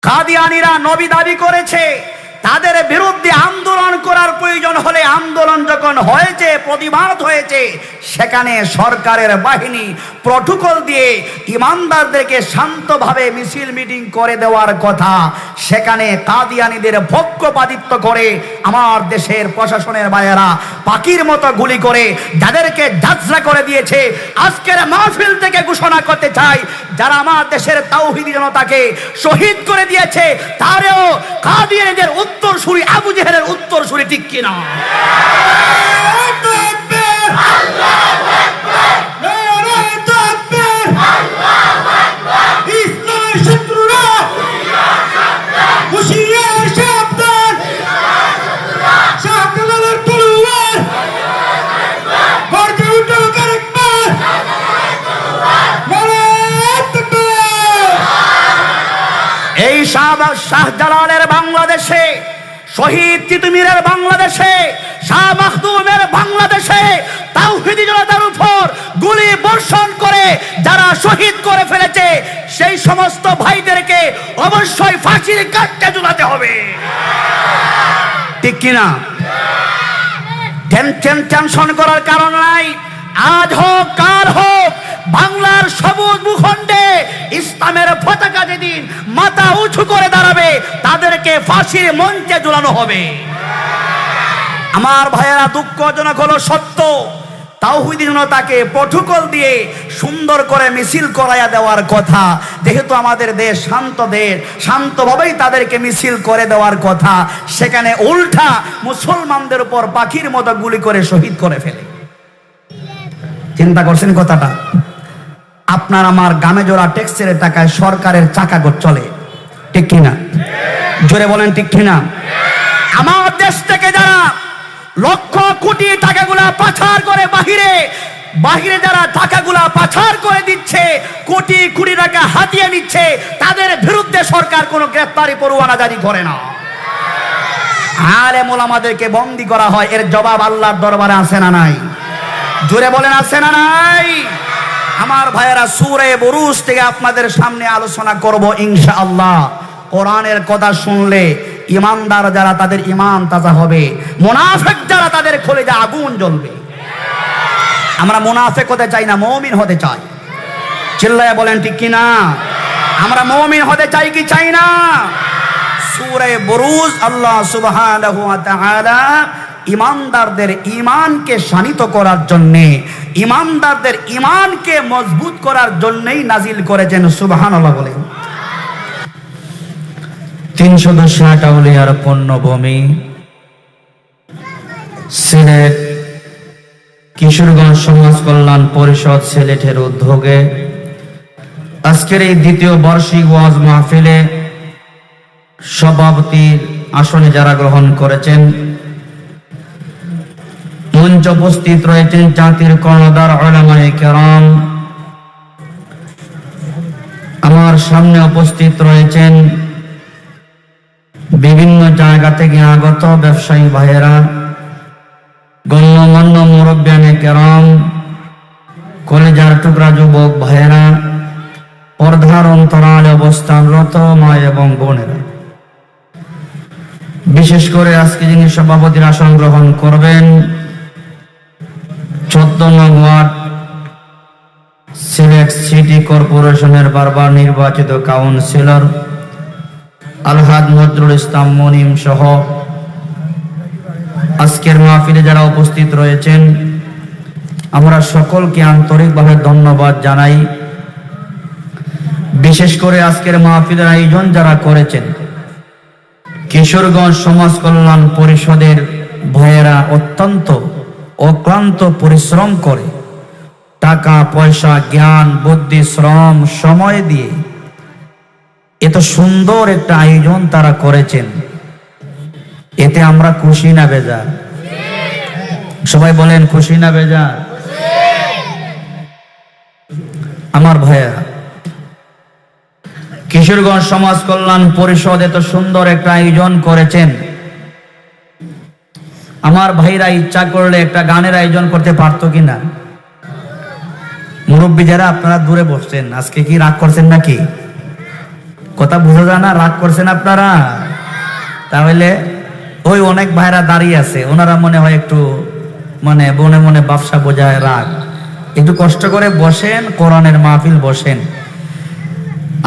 কাদিয়ানীরা নবী দাবি করেছে, তাদের বিরুদ্ধে আন্দোলন করার প্রয়োজন হলে আন্দোলন যখন হয়েছে, প্রতিবাদ হয়েছে, সেখানে সরকারের বাহিনী প্রটোকল দিয়ে ইমানদারদেরকে শান্তভাবে মিছিল মিটিং করে দেওয়ার কথা, সেখানে কাদিয়ানীদের পক্ষপাতিত্ব করে আমার দেশের প্রশাসনের ভাইয়েরা পাখির মতো গুলি করে যাদেরকে ঝাঁঝরা করে দিয়েছে। আজকের মাহফিল থেকে ঘোষণা করতে চাই, যারা আমার দেশের তাওহীদি জনতাকে শহীদ করে দিয়েছে, তারেও কাদিয়ানীদের উত্তরসূরি আবু জেহেলের উত্তরসূরি, ঠিক কিনা? এই শাহজালালের বাংলাদেশে, শহীদ তিতুমীরের বাংলাদেশে, শাহ মাখদুমের বাংলাদেশে তাওহীদি জনতার উপর গুলি বর্ষণ করে যারা শহীদ করে ফেলেছে, সেই সমস্ত ভাইদেরকে অবশ্যই ফাঁসির কাঠে ঝুলাতে হবে, ঠিক কিনা? টেনশন করার কারণ নাই। আজ হোক কাল হোক, বাংলার সবুজ ভূখণ্ডে ইসলামের পতাকা যেদিন মাথা উঁচু করে দাঁড়াবে, তাদেরকে ফাঁসির মঞ্চে ঝুলানো হবে। আমার ভাইয়েরা, দুঃখজনক হলো সত্য, তাওহীদি জনতাকে প্রটোকল দিয়ে সুন্দর করে মিছিল করাইয়া দেওয়ার কথা, যেহেতু আমাদের দেশ শান্ত দেশ, শান্তভাবেই তাদেরকে মিছিল করে দেওয়ার কথা, সেখানে উল্টা মুসলমানদের উপর পাখির মতো গুলি করে শহীদ করে ফেলে। চিন্তা করছেন কথাটা? আপনার আমার গামে জোড়া ট্যাক্সের টাকায় সরকারের চাকা চলে, ঠিক কিনা? জোরে বলেন, ঠিক কিনা? আমার দেশ থেকে যারা লক্ষ কোটি টাকাগুলা পাচার করে বাহিরে যারা টাকাগুলা পাচার করে দিচ্ছে, কোটি কোটি টাকা হাতিয়ে নিচ্ছে, তাদের বিরুদ্ধে সরকার কোনো গ্রেফতারি পরোয়ানা জারি করে না। আলেম ওলামাদেরকে বন্দী করা হয়, এর জবাব আল্লাহর দরবারে আছে না নাই? জোরে বলেন, আছে না নাই? আমার ভাইয়েরা, সূরা বুরুজ থেকে আপনাদের সামনে আলোচনা করব ইনশাআল্লাহ। কোরআনের কথা শুনলে ইমানদার যারা, তাদের ঈমান তাজা হবে, মুনাফিক যারা, তাদের কলিজা আগুন জ্বলবে। আমরা মুনাফিক হতে চাই না, মুমিন হতে চাই। চিল্লায়া বলেন, ঠিক কিনা? আমরা মুমিন হতে চাই কি চাই না? সূরা বুরুজ আল্লাহ সুবহানাহু ওয়া তাআলা ইমানদারদের ঈমানকে শানিত করার জন্যে, ইমানদারদের ঈমানকে মজবুত করার জন্যই নাজিল করেছেন। সুবহানাল্লাহ বলেন। 360 আউলিয়ার পণ্যভূমি সিলেট কিশোরগঞ্জ সমাজ কল্যাণ পরিষদ সিলেটের উদ্যোগে আজকের এই দ্বিতীয় বার্ষিক ওয়াজ মাহফিলে সভাপতির আসনে যারা গ্রহণ করেছেন, মঞ্চ উপস্থিত রয়েছেন জাতির কর্ণধার উলামায়ে কেরাম, আমার সামনে উপস্থিত রয়েছেন বিভিন্ন জায়গা থেকে আগত ব্যবসায়ী ভাইয়েরা, গণ্যমান্য মুরব্বিয়ানে কেরাম, কলেজার টুকরা যুবক ভাইয়েরা, পর্দার অন্তরালে অবস্থানরত মা এবং বোনেরা, বিশেষ করে আজকে যিনি সভাপতির আসন গ্রহণ করবেন, 14 নং ওয়ার্ড সিলেট সিটি কর্পোরেশনের বারবার নির্বাচিত কাউন্সিলর আলহাজ নজরুল ইসলাম মনিম সহ আজকের মাহফিলে যারা উপস্থিত রয়েছেন, আমরা সকলকে আন্তরিকভাবে ধন্যবাদ জানাই। বিশেষ করে আজকের মাহফিলের আয়োজন যারা করেছেন, কিশোরগঞ্জ সমাজ কল্যাণ পরিষদের ভাইয়েরা অত্যন্ত অক্লান্ত পরিশ্রম করে টাকা পয়সা, জ্ঞান, বুদ্ধি, শ্রম, সময় দিয়ে এত সুন্দর একটা আয়োজন তারা করেছেন। এতে আমরা খুশি না বেজার? সবাই বলেন, খুশি না বেজার? আমার ভাইয়া, কিশোরগঞ্জ সমাজ কল্যাণ পরিষদ এত সুন্দর একটা আয়োজন করেছেন। আমার ভাইরা ইচ্ছা করলে একটা গানের আয়োজন করতে পারতো কিনা? মুরব্বী যারা আপনারা দূরে বসছেন, আজকে কি রাগ করছেন নাকি? কথা বোঝা যায় না? রাগ করছেন আপনারা? তাহলে ওই অনেক ভাইরা দাঁড়িয়ে আছে, ওনারা মনে হয় একটু মানে মনে মনে ব্যবসা বোঝায় রাগ। একটু কষ্ট করে বসেন, কোরআনের মাহফিল বসেন।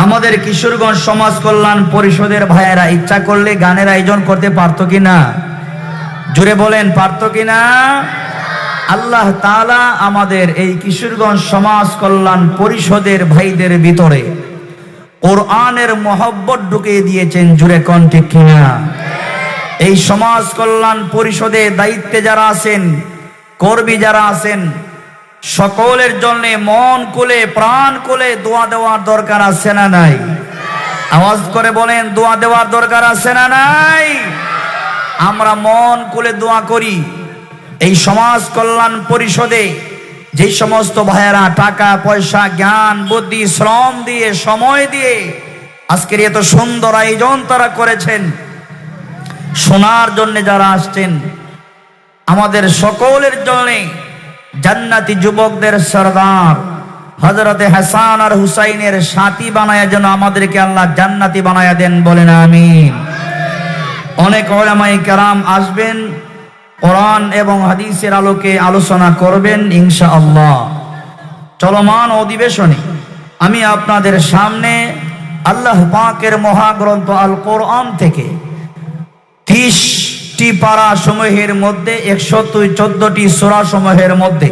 আমাদের কিশোরগঞ্জ সমাজ কল্যাণ পরিষদের ভাইয়েরা ইচ্ছা করলে গানের আয়োজন করতে পারতো কিনা? জোরে বলেন, পারতো কিনা? আল্লাহ তাআলা আমাদের এই কিশোরগঞ্জ সমাজ কল্যাণ পরিষদের ভাইদের ভিতরে কোরআনের মহব্বত ঢুকিয়ে দিয়েছেন। জোরে কোন ঠিক কিনা? এই সমাজ কল্যাণ পরিষদে দায়িত্বে যারা আছেন, কর্মী যারা আছেন, সকলের জন্য মন খুলে প্রাণ খুলে দোয়া দেওয়ার দরকার আছে না নাই? আওয়াজ করে বলেন, দোয়া দেওয়ার দরকার আছে না নাই? আমরা মন খুলে দোয়া করি। এই সমাজ কল্যাণ পরিষদে যে সমস্ত ভাইয়েরা টাকা পয়সা জ্ঞান বুদ্ধি শ্রম দিয়ে সময় দিয়ে আজকের এত সুন্দর আয়োজন তারা করেছেন, শোনার জন্য যারা আসছেন, আমাদের সকলের জন্য জান্নাতি যুবকদের সরদার হযরতে হাসান আর হুসাইনের সাথী বানায়া যেন আমাদেরকে আল্লাহ জান্নাতি বানায়া দেন, বলেন আমিন। অনেক উলামায়ে কেরাম আসবেন, কোরআন এবং হাদিসের আলোকে আলোচনা করবেন ইনশাআল্লাহ। চলমান অধিবেশনে আমি আপনাদের সামনে আল্লাহ পাকের মহাগ্রন্থ আল কোরআন থেকে 30টি পারা সমূহের মধ্যে 114টি সূরা সমূহের মধ্যে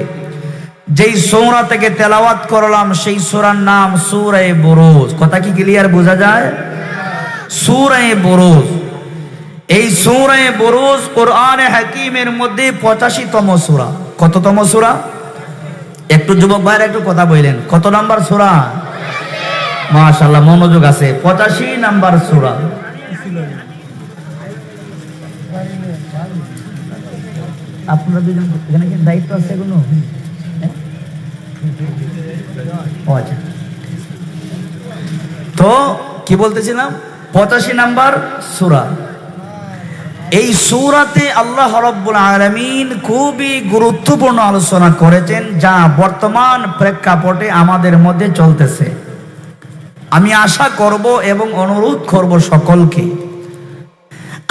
যেই সূরা থেকে তেলাওয়াত করলাম সেই সূরার নাম সূরা বুরুজ। কথা কি ক্লিয়ার বোঝা যায়? সূরা বুরুজ। এই সূরা বুরুজ কোরআনে হাকিমের মধ্যে 85তম সূরা। কততম সূরা? একটু যুবক ভাইরা একটু কথা বলেন, কত নাম্বার সূরা? মাশাআল্লাহ, মনোযোগ আছে। 85 নাম্বার সূরা। আপনারা দুজন এখানে কি দায়িত্ব আছে কোনো? আচ্ছা, তো কি বলতেছিলাম? 85 নাম্বার সূরা। এই সূরাতে আল্লাহ রাব্বুল আলামিন খুবই গুরুত্বপূর্ণ আলোচনা করেছেন, যা বর্তমান প্রেক্ষাপটে আমাদের মধ্যে চলতেছে। আমি আশা করব এবং অনুরোধ করব সকলকে,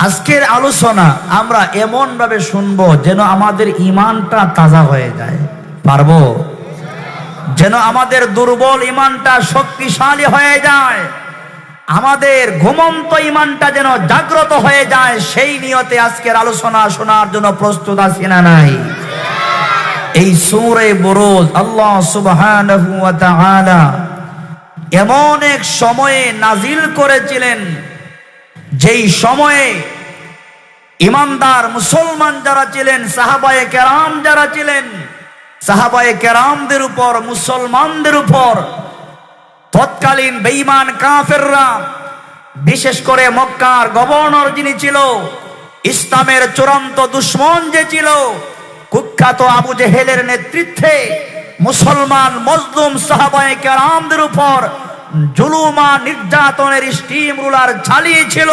আজকের আলোচনা আমরা এমন ভাবে শুনবো যেন আমাদের ঈমানটা তাজা হয়ে যায়। পারবো? যেন আমাদের দুর্বল ঈমানটা শক্তিশালী হয়ে যায়, আমাদের ঘুমন্ত ঈমানটা যেন জাগ্রত হয়ে যায়, সেই নিয়তে আজকের আলোচনা শোনার জন্য প্রস্তুত আছি না নাই? এই সূরা বুরুজ আল্লাহ সুবহানাহু ওয়া তাআলা এমন এক সময়ে নাজিল করেছিলেন যেই সময়ে ইমানদার মুসলমান যারা ছিলেন, সাহাবায়ে কেরাম যারা ছিলেন, সাহাবায়ে কেরামদের উপর, মুসলমানদের উপর তৎকালীন বেঈমান কাফেররা, বিশেষ করে মক্কার গভর্নর যিনি ছিল, ইসলামের চূড়ান্ত দুশমন যে ছিল, কুখ্যাত আবু জেহেলের নেতৃত্বে মুসলমান মজলুম সাহাবায়ে কেরামদের উপর জুলুমা নির্যাতনের স্টিম রুলার চালিয়েছিল।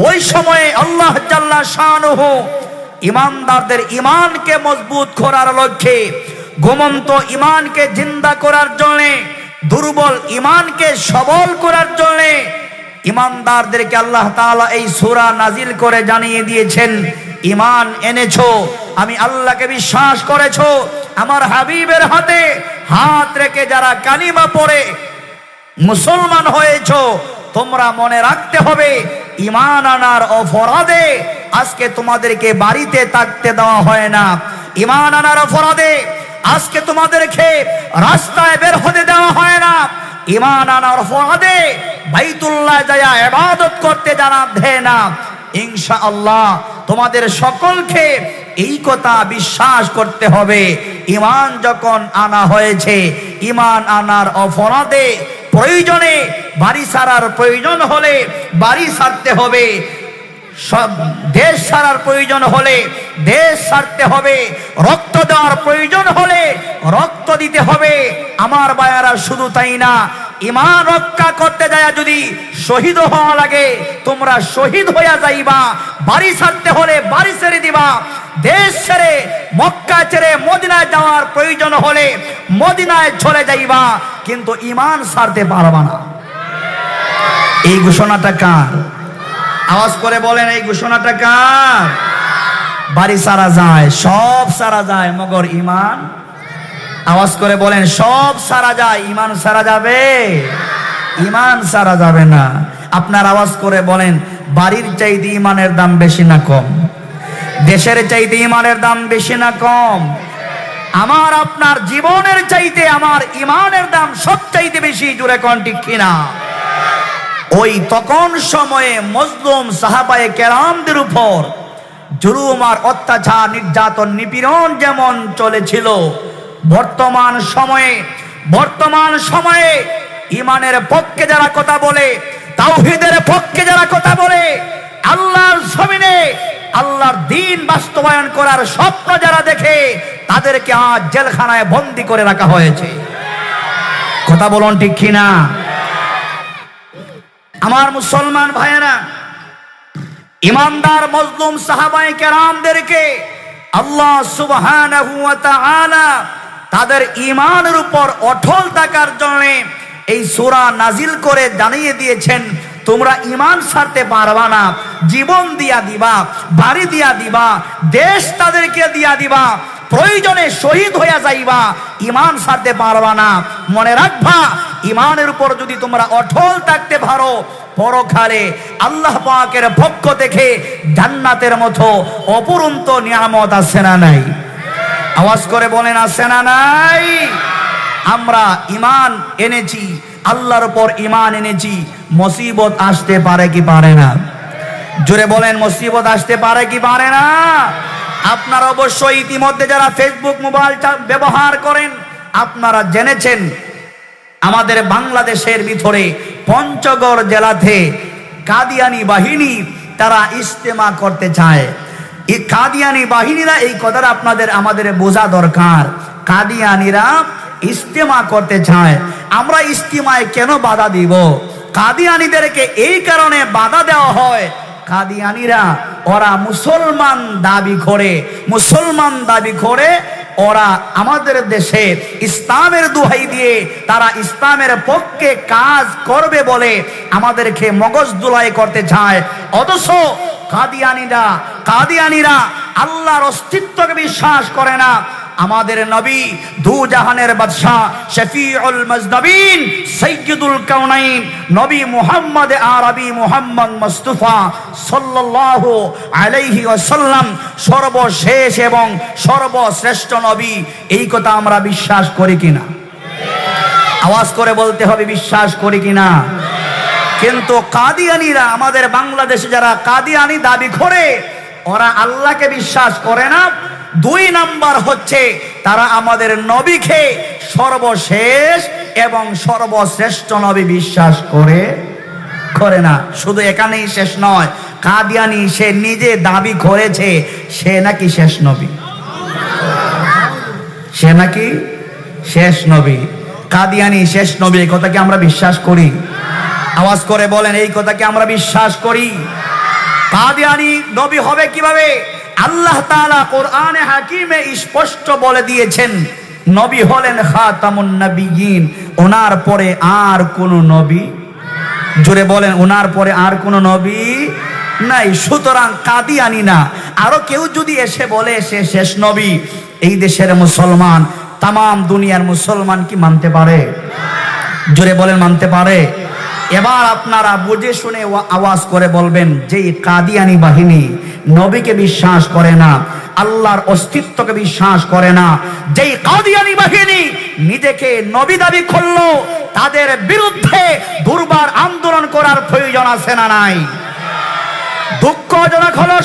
ওই সময়ে আল্লাহ জাল্লা শানুহু ইমানদারদের ইমানকে মজবুত করার লক্ষ্যে, ঘুমন্ত ইমানকে জিন্দা করার জন্য, দুর্বল ইমানকে সবল করার জন্য ইমানদারদেরকে আল্লাহ তাআলা এই সূরা নাজিল করে জানিয়ে দিয়েছেন, ইমান এনেছো, আমি আল্লাহকে বিশ্বাস করেছো, আমার হাবিবের হাতে হাত রেখে যারা কালিমা পড়ে মুসলমান হয়েছো, তোমরা মনে রাখতে হবে ঈমান আনার অপরাধে আজকে তোমাদেরকে বাড়িতে থাকতে দেওয়া হয় না। ঈমান আনার অপরাধে আজকে তোমাদেরকে রাস্তায় বের হতে দেওয়া হয় না। ঈমান আনার অপরাধে বাইতুল্লাহ যায় ইবাদত করতে জানা দেয় না। ইনশাআল্লাহ তোমাদের সকলকে এই কথা বিশ্বাস করতে হবে, ঈমান যখন আনা হয়েছে, ঈমান আনার অপরাধে প্রয়োজনে বাড়ি ছাড়ার প্রয়োজন হলে বাড়ি ছাড়তে হবে, সব দেশ ছাড়ার প্রয়োজন হলে দেশ ছাড়তে হবে, রক্ত দেওয়ার প্রয়োজন হলে রক্ত দিতে হবে। আমার ভাইয়ারা, শুধু তাই না, ঈমান রক্ষা করতে যায় যদি শহীদ হওয়া লাগে, তোমরা শহীদ হইয়া যাইবা। বাড়ি ছাড়তে হলে বাড়ি ছেড়ে দিবা, দেশ ছেড়ে মক্কা ছেড়ে মদিনায় যাওয়ার প্রয়োজন হলে মদিনায় চলে যাইবা, কিন্তু ঈমান ছাড়তে পারবা না। এই ঘোষণাটা কার? আওয়াজ করে বলেন, এই ঘোষণাটা কার? বাড়ি সারা যায়, সব সারা যায়, মগর ইমান। আওয়াজ করে বলেন, সব সারা যায়, ইমান সারা যাবে? ইমান সারা যাবে না। আপনার আওয়াজ করে বলেন, বাড়ির চাইতে ইমানের দাম বেশি না কম? দেশের চাইতে ইমানের দাম বেশি না কম? আমার আপনার জীবনের চাইতে আমার ইমানের দাম সব চাইতে বেশি। জুড়ে কোন ঠিক কিনা? ওই তখন সময়ে মজলুম সাহাবায়ে কেরামদের উপর জুলুম আর অত্যাচার, নির্যাতন, নিপীড়ন যেমন চলেছিল, বর্তমান সময়ে ইমানের পক্ষে যারা কথা বলে, তাওহীদের পক্ষে যারা কথা বলে, আল্লাহর জমিনে আল্লাহর দ্বীন বাস্তবায়ন করার স্বপ্ন যারা দেখে, তাদেরকে আজ জেলখানায় বন্দী করে রাখা হয়েছে। কথা বলুন ঠিক কিনা? আমার মুসলমান ভাইয়েরা, ইমানদার মজলুম সাহাবায়ে কেরামদেরকে আল্লাহ সুবহানাহু ওয়া তাআলা তাদের ইমানের উপর অটল থাকার জন্য এই সূরা নাজিল করে জানিয়ে দিয়েছেন, তোমরা ইমান ছাড়তে পারবা না। জীবন দিয়া দিবা, বাড়ি দিয়া দিবা, দেশ তাদেরকে দিয়া দিবা, প্রয়োজনে শহীদ হইয়া যাইবা, ইমান ছাড়তে পারবা না। মনে রাখবা, ইমানের উপর যদি তোমরা অটল থাকতে পারো, পরকালে আল্লাহ পাকের পক্ষ থেকে জান্নাতের মতো অপরন্ত নিয়ামত আছে না নাই? আওয়াজ করে বলেন, আছে না নাই? আমরা ইমান এনেছি, আল্লাহর উপর ইমান এনেছি, মুসিবত আসতে পারে কি পারে না? জোরে বলেন, মুসিবত আসতে পারে কি পারে না? আপনারা অবশ্যই ইতিমধ্যে যারা ফেসবুক, মোবাইল ব্যবহার করেন, আপনারা জেনেছেন আমাদের বাংলাদেশের ভিতরে পঞ্চগড় জেলাতে কাদিয়ানি বাহিনী তারা ইজতেমা করতে চায়। এই কাদিয়ানি বাহিনীরা, এই কথাটা আমাদের বোঝা দরকার। কাদিয়ানিরা ইজতেমা করতে চায়। আমরা ইজতেমায় কেন বাধা দিব? কাদিয়ানিদেরকে এই কারণে বাধা দেওয়া হয়, কাদিয়ানিরা ওরা মুসলমান দাবি করে ওরা আমাদের দেশে ইসলামের দোহাই দিয়ে তারা ইসলামের পক্ষে কাজ করবে বলে আমাদেরকে মগজ ধোলাই করতে চায়। অথচ কাদিয়ানিরা আল্লাহর অস্তিত্বকে বিশ্বাস করে না। আমাদের নবী, দু জাহানের বাদশা, শফিউল মুজনবিন, সাইয়্যিদুল কাউনাইন, নবী মুহাম্মদ আরবি মুহাম্মদ মুস্তাফা সাল্লাল্লাহু আলাইহি ওয়াসাল্লাম সর্বশেষ এবং সর্বশ্রেষ্ঠ নবী। এই কথা আমরা বিশ্বাস করি কিনা? আওয়াজ করে বলতে হবে, বিশ্বাস করি কিনা? কিন্তু কাদিয়ানিরা, আমাদের বাংলাদেশে যারা কাদিয়ানি দাবি করে, ওরা আল্লাহকে বিশ্বাস করে না। দুই নাম্বার হচ্ছে তারা আমাদের নবীকে সর্বশেষ এবং সর্বশ্রেষ্ঠ নবী বিশ্বাস করে না। শুধু এখানেই শেষ নয়, কাদিয়ানি সে নিজে দাবি করেছে সে নাকি শেষ নবী। কাদিয়ানি শেষ নবী, এই কথা কি আমরা বিশ্বাস করি? আওয়াজ করে বলেন, এই কথা কি আমরা বিশ্বাস করি? কাদিয়ানি নবী হবে কিভাবে? আল্লাহ তাআলা কোরআনে হাকিমে স্পষ্ট বলে দিয়েছেন, নবী হলেন খাতামুন নবিয়্যিন, ওনার পরে আর কোন নবী, জোরে বলেন, ওনার পরে আর কোন নবী নাই। সুতরাং কাদিয়ানি না, আরো কেউ যদি এসে বলে সে শেষ নবী, এই দেশের মুসলমান, তামাম দুনিয়ার মুসলমান কি মানতে পারে? জোরে বলেন, মানতে পারে? এবার আপনারা বুঝে শুনে আওয়াজ করে বলবেন, যে কাদিয়ানি বাহিনী নবীকে বিশ্বাস করে না, আল্লাহর অস্তিত্বকে বিশ্বাস করে না, যেই কাদিয়ানি বাহিনী নিজেকে নবী দাবি করলো, তাদের বিরুদ্ধে দুর্বার আন্দোলন করার প্রয়োজন আছে না নাই? দুঃখজনক হলো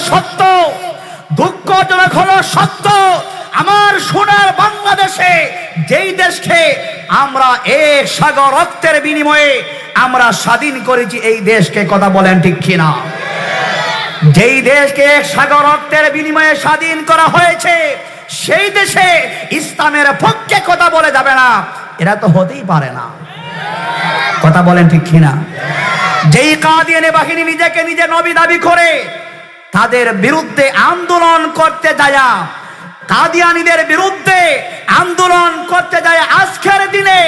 সত্য, আমার সোনার বাংলাদেশে, যেই দেশকে আমরা এক সাগর রক্তের বিনিময়ে আমরা স্বাধীন করেছি, এই দেশকে, কথা বলেন ঠিক কিনা? যেই দেশকে এক সাগর রক্তের বিনিময়ে স্বাধীন করা হয়েছে, সেই দেশে ইসলামের পক্ষে কথা বলে যাবে না, এরা তো হতেই পারে না। কথা বলেন ঠিক কিনা? যেই কাদিয়ানি বাহিনী নিজেকে নিজে নবী দাবি করে, তাদের বিরুদ্ধে আন্দোলন করতে যায়, কাদিয়ানীদের বিরুদ্ধে আন্দোলন করতে যায়, আজকের দিনে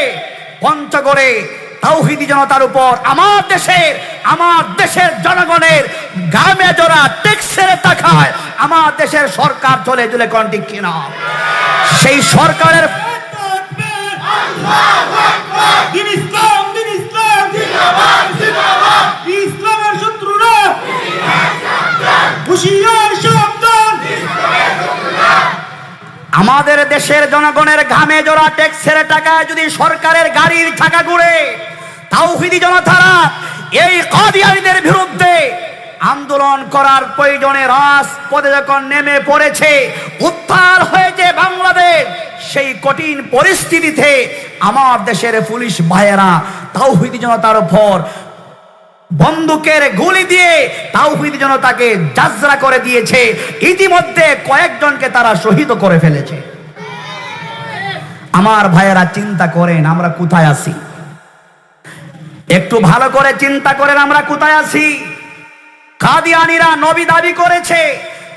পঞ্চগড়ে তাওহীদি জনতার উপর আমার দেশের জনগণের গামে জোড়া ট্যাক্সের টাকায় আমার দেশের সরকার চলে চলে কোন ঠিক কিনা? সেই সরকারের দিন ইসলাম ইসলামের শত্রুরা হুঁশিয়ার সাবধান। আমাদের দেশের জনগণের ঘামে জোড়া ট্যাক্সের টাকায় যদি সরকারের গাড়ির চাকা ঘুরে, তাওহীদি জনতারা এই কাদিয়ানীদের বিরুদ্ধে আন্দোলন করার প্রয়োজনে রাজপথে যখন নেমে পড়েছে, উদ্ধার হয়েছে বাংলাদেশ, সেই কঠিন পরিস্থিতিতে আমার দেশের পুলিশ ভাইয়েরা তাওহীদি জনতার উপর বন্দুকের গুলি দিয়ে তাওহীদি জনতাকে জাজরা করে দিয়েছে। ইতিমধ্যে কয়েকজনকে তারা শহীদ করে ফেলেছে। আমার ভাইয়েরা চিন্তা করেন আমরা কোথায় আছি, একটু ভালো করে চিন্তা করেন আমরা কোথায় আছি। কাদিয়ানীরা নবী দাবি করেছে,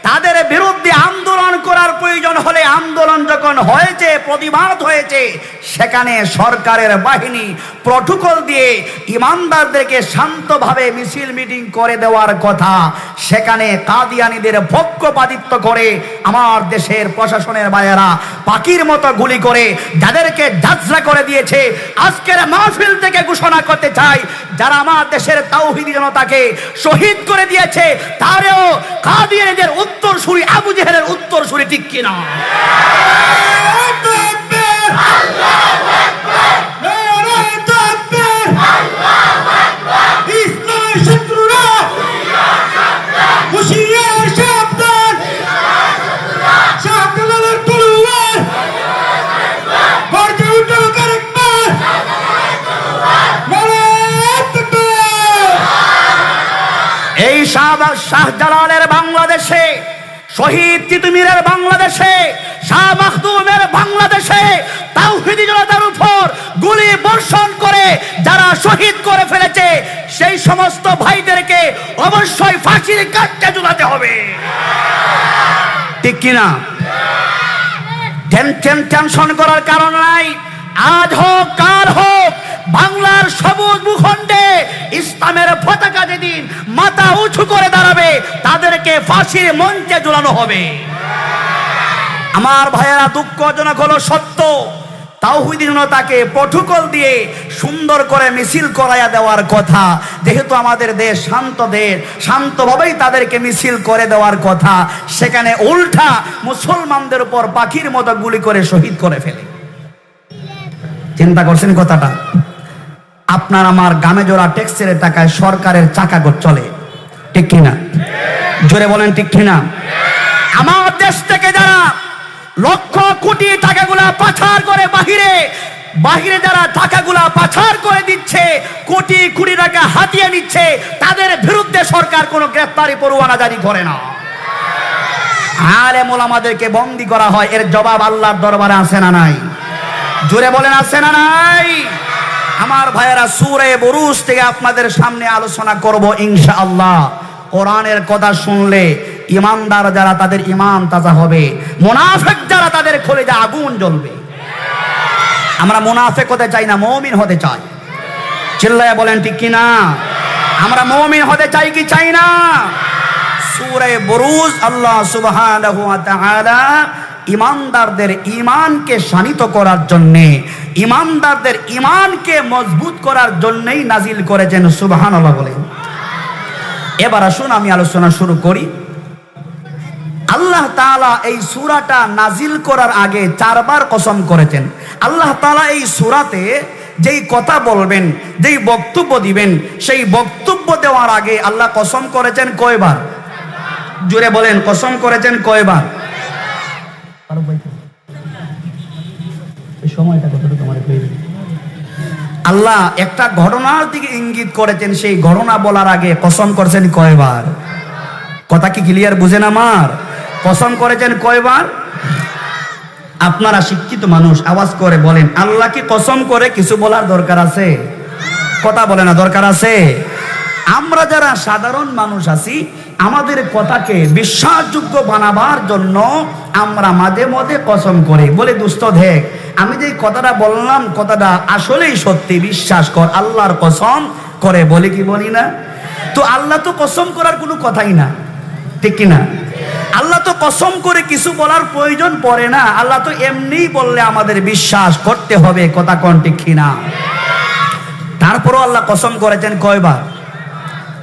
তাদের বিরুদ্ধে আন্দোলন করার প্রয়োজন হলে আন্দোলন যখন হয়েছে, প্রতিবাদ হয়েছে, সেখানে সরকারের বাহিনী প্রটোকল দিয়ে ইমানদারদেরকে শান্তভাবে মিছিল মিটিং করে দেওয়ার কথা, সেখানে কাদিয়ানীদের পক্ষপাতিত্ব করে আমার দেশের প্রশাসনের ভাইয়েরা পাখির মতো গুলি করে যাদেরকে জাজরা করে দিয়েছে। আজকের মাহফিল থেকে ঘোষণা করতে চাই, যারা আমার দেশের তাওহীদি জনতাকে শহীদ করে দিয়েছে, তারেও কাদিয়ানীদের উত্তরসূরি আবু জেহেলের উত্তরসূরি ঠিক কিনা? ইসলামের শত্রুরা হুঁশিয়ার সাবধান। শাহজালালের তলোয়ার গর্জে উঠল আরেকবার, নারায়ে তাকবীর। এই শাহজালালের বাংলাদেশে, শহীদ তিতুমীরের বাংলাদেশে, শাহ মাখদুমের বাংলাদেশে তাওহীদি জনতার উপর গুলি বর্ষণ করে যারা শহীদ করে ফেলেছে, সেই সমস্ত ভাইদেরকে অবশ্যই ফাঁসির কাঠে ঝুলাতে হবে, ঠিক কিনা? টেনশন করার কারণ নাই। আজ হোক কাল হোক, বাংলার সবুজ ভূখণ্ডে ইসলামের পতাকা যেদিন মাথা উঁচু করে দাঁড়াবে, তাদেরকে ফাঁসির মঞ্চে ঝুলানো হবে। আমার ভাইয়েরা, দুঃখজনক হলো সত্য, তাওহীদি জনতাকে প্রটোকল দিয়ে সুন্দর করে মিছিল করাইয়া দেওয়ার কথা, যেহেতু আমাদের দেশ শান্ত দেশ, শান্তভাবেই তাদেরকে মিছিল করে দেওয়ার কথা, সেখানে উল্টা মুসলমানদের উপর পাখির মতো গুলি করে শহীদ করে ফেলে। চিন্তা করছেন কথাটা? আপনার আমার গামে জোড়া ট্যাক্সের টাকায় সরকারের চাকা চলে, ঠিক কিনা? জোরে বলেন ঠিক কিনা? আমার দেশ থেকে যারা লক্ষ কোটি টাকাগুলা পাচার করে বাহিরে যারা টাকাগুলা পাচার করে দিচ্ছে, কোটি কোটি টাকা হাতিয়ে নিচ্ছে, তাদের বিরুদ্ধে সরকার কোনো গ্রেফতারি পরোয়ানা জারি করে না। আলেম ওলামাদেরকে বন্দী করা হয়, এর জবাব আল্লাহর দরবারে আছে না নাই? জোরে বলেন আছে না নাই? আমার ভাইয়েরা, সূরা বুরুজ থেকে আপনাদের সামনে আলোচনা করব ইনশাআল্লাহ। কোরআনের কথা শুনলে ইমানদার যারা তাদের ঈমান তাজা হবে, মুনাফিক যারা তাদের কলিজা আগুন জ্বলবে। আমরা মুনাফিক হতে চাই না, মুমিন হতে চাই। চিল্লায়া বলেন ঠিক কিনা? আমরা মুমিন হতে চাই কি চাই না? সূরা বুরুজ আল্লাহ সুবহানাহু ওয়া তাআলা ইমানদারদের ঈমানকে শানিত করার জন্য, ইমানদারদের ঈমানকে মজবুত করার জন্যই নাজিল করেছেন। সুবহানাল্লাহ বলেন। এবার আসুন আমি আলোচনা শুরু করি। আল্লাহ তাআলা এই সূরাটা নাজিল করার আগে 4 বার কসম করেছেন। আল্লাহ তাআলা এই সূরাতে যেই কথা বলবেন, যেই বক্তব্য দিবেন, সেই বক্তব্য দেওয়ার আগে আল্লাহ কসম করেছেন কয়বার? জোরে বলেন, কসম করেছেন কয়বার? আল্লাহ একটা ঘটনার দিকে ইঙ্গিত করেছেন, সেই ঘটনা বলার আগে কসম করেছেন কয়বার? কথা কি ক্লিয়ার বুঝেন আমার? কসম করেছেন কয়বার? আপনারা শিক্ষিত মানুষ, আওয়াজ করে বলেন, আল্লাহ কি কসম করে কিছু বলার দরকার আছে? কথা বলে না, দরকার আছে? আমরা যারা সাধারণ মানুষ আছি, আমাদের কথাকে বিশ্বাসযোগ্য বানাবার জন্য আমরা মাঝে মধ্যে কসম করি, বলে দোস্ত দেখ আমি যে কথাটা বললাম কথাটা আসলেই সত্যি, বিশ্বাস কর, আল্লাহর কসম করে বলি কি বলি না? তো আল্লাহ তো কসম করার কোনো কথাই না, ঠিক কি না? আল্লাহ তো কসম করে কিছু বলার প্রয়োজন পড়ে না, আল্লাহ তো এমনিই বললে আমাদের বিশ্বাস করতে হবে, কথা কোন ঠিক কি না? তারপরও আল্লাহ কসম করেছেন কয়বার?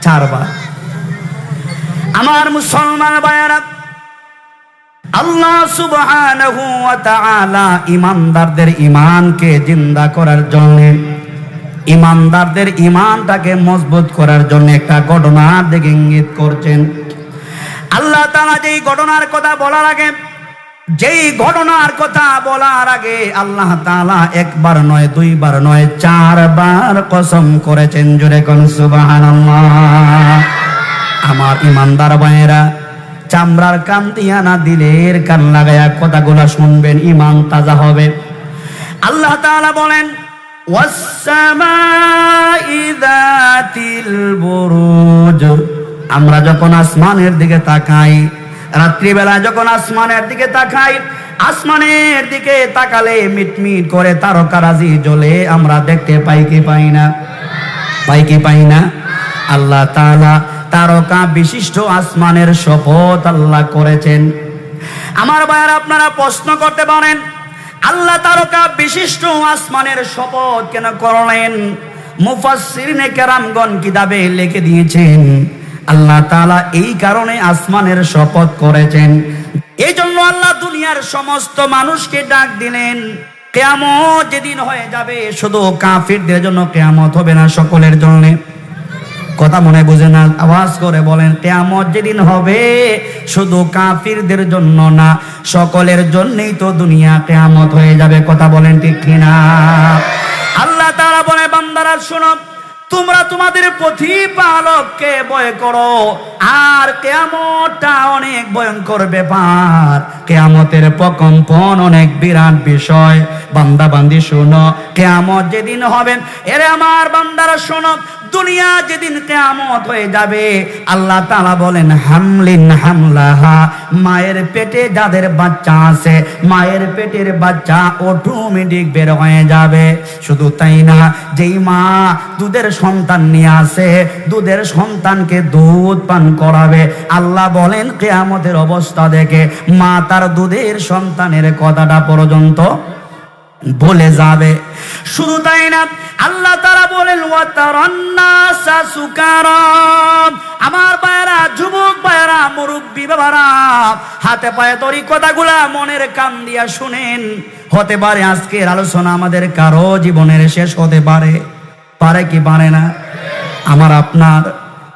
4 বার। আমার মুসলমান ভাইয়েরা, আল্লাহ সুবহানাহু ওয়া তাআলা ইমানদারদের ঈমানকে জিন্দা করার জন্য, ইমানদারদের ঈমানটাকে মজবুত করার জন্য একটা ঘটনার দিকে ইঙ্গিত করছেন। আল্লাহ তাআলা যেই ঘটনার কথা বলার আগে আল্লাহ তাআলা 1 বার নয় 2 বার নয় 4 বার কসম করেছেন। জোরে কোন সুবহানাল্লাহ। আমার ইমানদার ভাইয়েরা, চামড়ার কান দিয়া না দিলের কান লাগায়া কথাগুলো শুনবেন, ঈমান তাজা হবে। আল্লাহ তাআলা বলেন ওয়াস-সামাই যাতিল বুরুজ। আমরা যখন আসমানের দিকে তাকাই, রাত্রিবেলা যখন আসমানের দিকে তাকাই, আসমানের দিকে তাকালে মিটমিট করে তারকারাজি জ্বলে আমরা দেখতে পাই কি পাই না? পাই কি পাই না? আল্লাহ তাআলা তারকা বিশিষ্ট আসমানের শপথ আল্লাহ করেছেন। আমার ভাইয়ারা, আপনারা প্রশ্ন করতে পারেন আল্লাহ তারকা বিশিষ্ট আসমানের শপথ কেন করলেন? মুফাসসিরিনে কেরামগণ কিতাবে লিখে দিয়েছেন আল্লাহ তাআলা এই কারণে আসমানের শপথ করেছেন। এই জন্য আল্লাহ দুনিয়ার সমস্ত মানুষকে ডাক দিলেন, কিয়ামত যেদিন হয়ে যাবে শুধু কাফিরদের জন্য কিয়ামত হবে না, সকলের জন্য। কথা মনে বুঝে না? আওয়াজ করে বলেন, কিয়ামত যেদিন হবে শুধু কাফিরদের জন্য না, সকলের জন্যই তো দুনিয়া কিয়ামত হয়ে যাবে। কথা বলেন ঠিক কিনা? আল্লাহ তাআলা বলে, বান্দারা শোনো, তোমরা তোমাদের প্রতিপালককে ভয় করো, আর কিয়ামতটা অনেক ভয়ঙ্কর ব্যাপার, কিয়ামতের প্রকম্পন অনেক বিরাট বিষয়। বান্দা বান্দি শোনো, কিয়ামত যেদিন হবে, এরে আমার বান্দারা শোনো, দুনিয়া যেদিন কিয়ামত হয়ে যাবে, আল্লাহ তাআলা বলেন হামলিন হামলাহা, মায়ের পেটে যাদের বাচ্চা আছে, মায়ের পেটের বাচ্চা অটোমেটিক বের হয়ে যাবে। শুধু তাই না, যেই মা দুধের সন্তান নিয়ে আসে, দুধের সন্তানকে দুধ পান করাবে, আল্লাহ বলেন কিয়ামতের অবস্থা দেখে মা তার দুধের সন্তানের কথাটা পর্যন্ত বলে যাবে। শুধু তাই না, আল্লাহ তাআলা বলেন ওয়াতারান্নাসা সুকারা। আমার ভাইয়েরা, যুবক ভাইয়েরা, মুরব্বী বাবারা, হাতে পায়ে তরি কথাগুলা মনের কান দিয়া শুনেন। হতে পারে আজকের আলোচনা আমাদের কারো জীবনের শেষ হতে পারে, পারে কি পারে না? আমার আপনার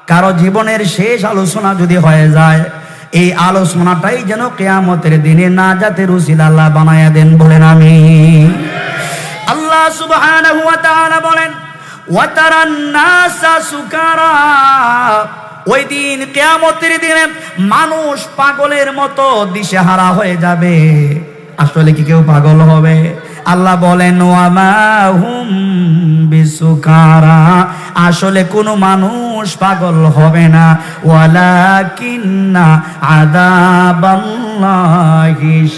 কারো জীবনের শেষ আলোচনা যদি হয়ে যায়, এই আলোচনাটাই যেন কিয়ামতের দিনে নাজাতের উসিলা আল্লাহ বানায়া দেন, বলেন আমিন। আল্লাহ সুবহানাহু ওয়া তাআলা বলেন ওয়াতারান নাসা সুকারা। ওই দিন কিয়ামতের দিনে মানুষ পাগলের মতো দিশেহারা হয়ে যাবে। আসলে কি কেউ পাগল হবে? আল্লাহ বলেন ওয়ামা হুম বিসুকারা, আসলে কোনো মানুষ পাগল হবে না, ওয়ালাকিন্না আযাবাল্লাহি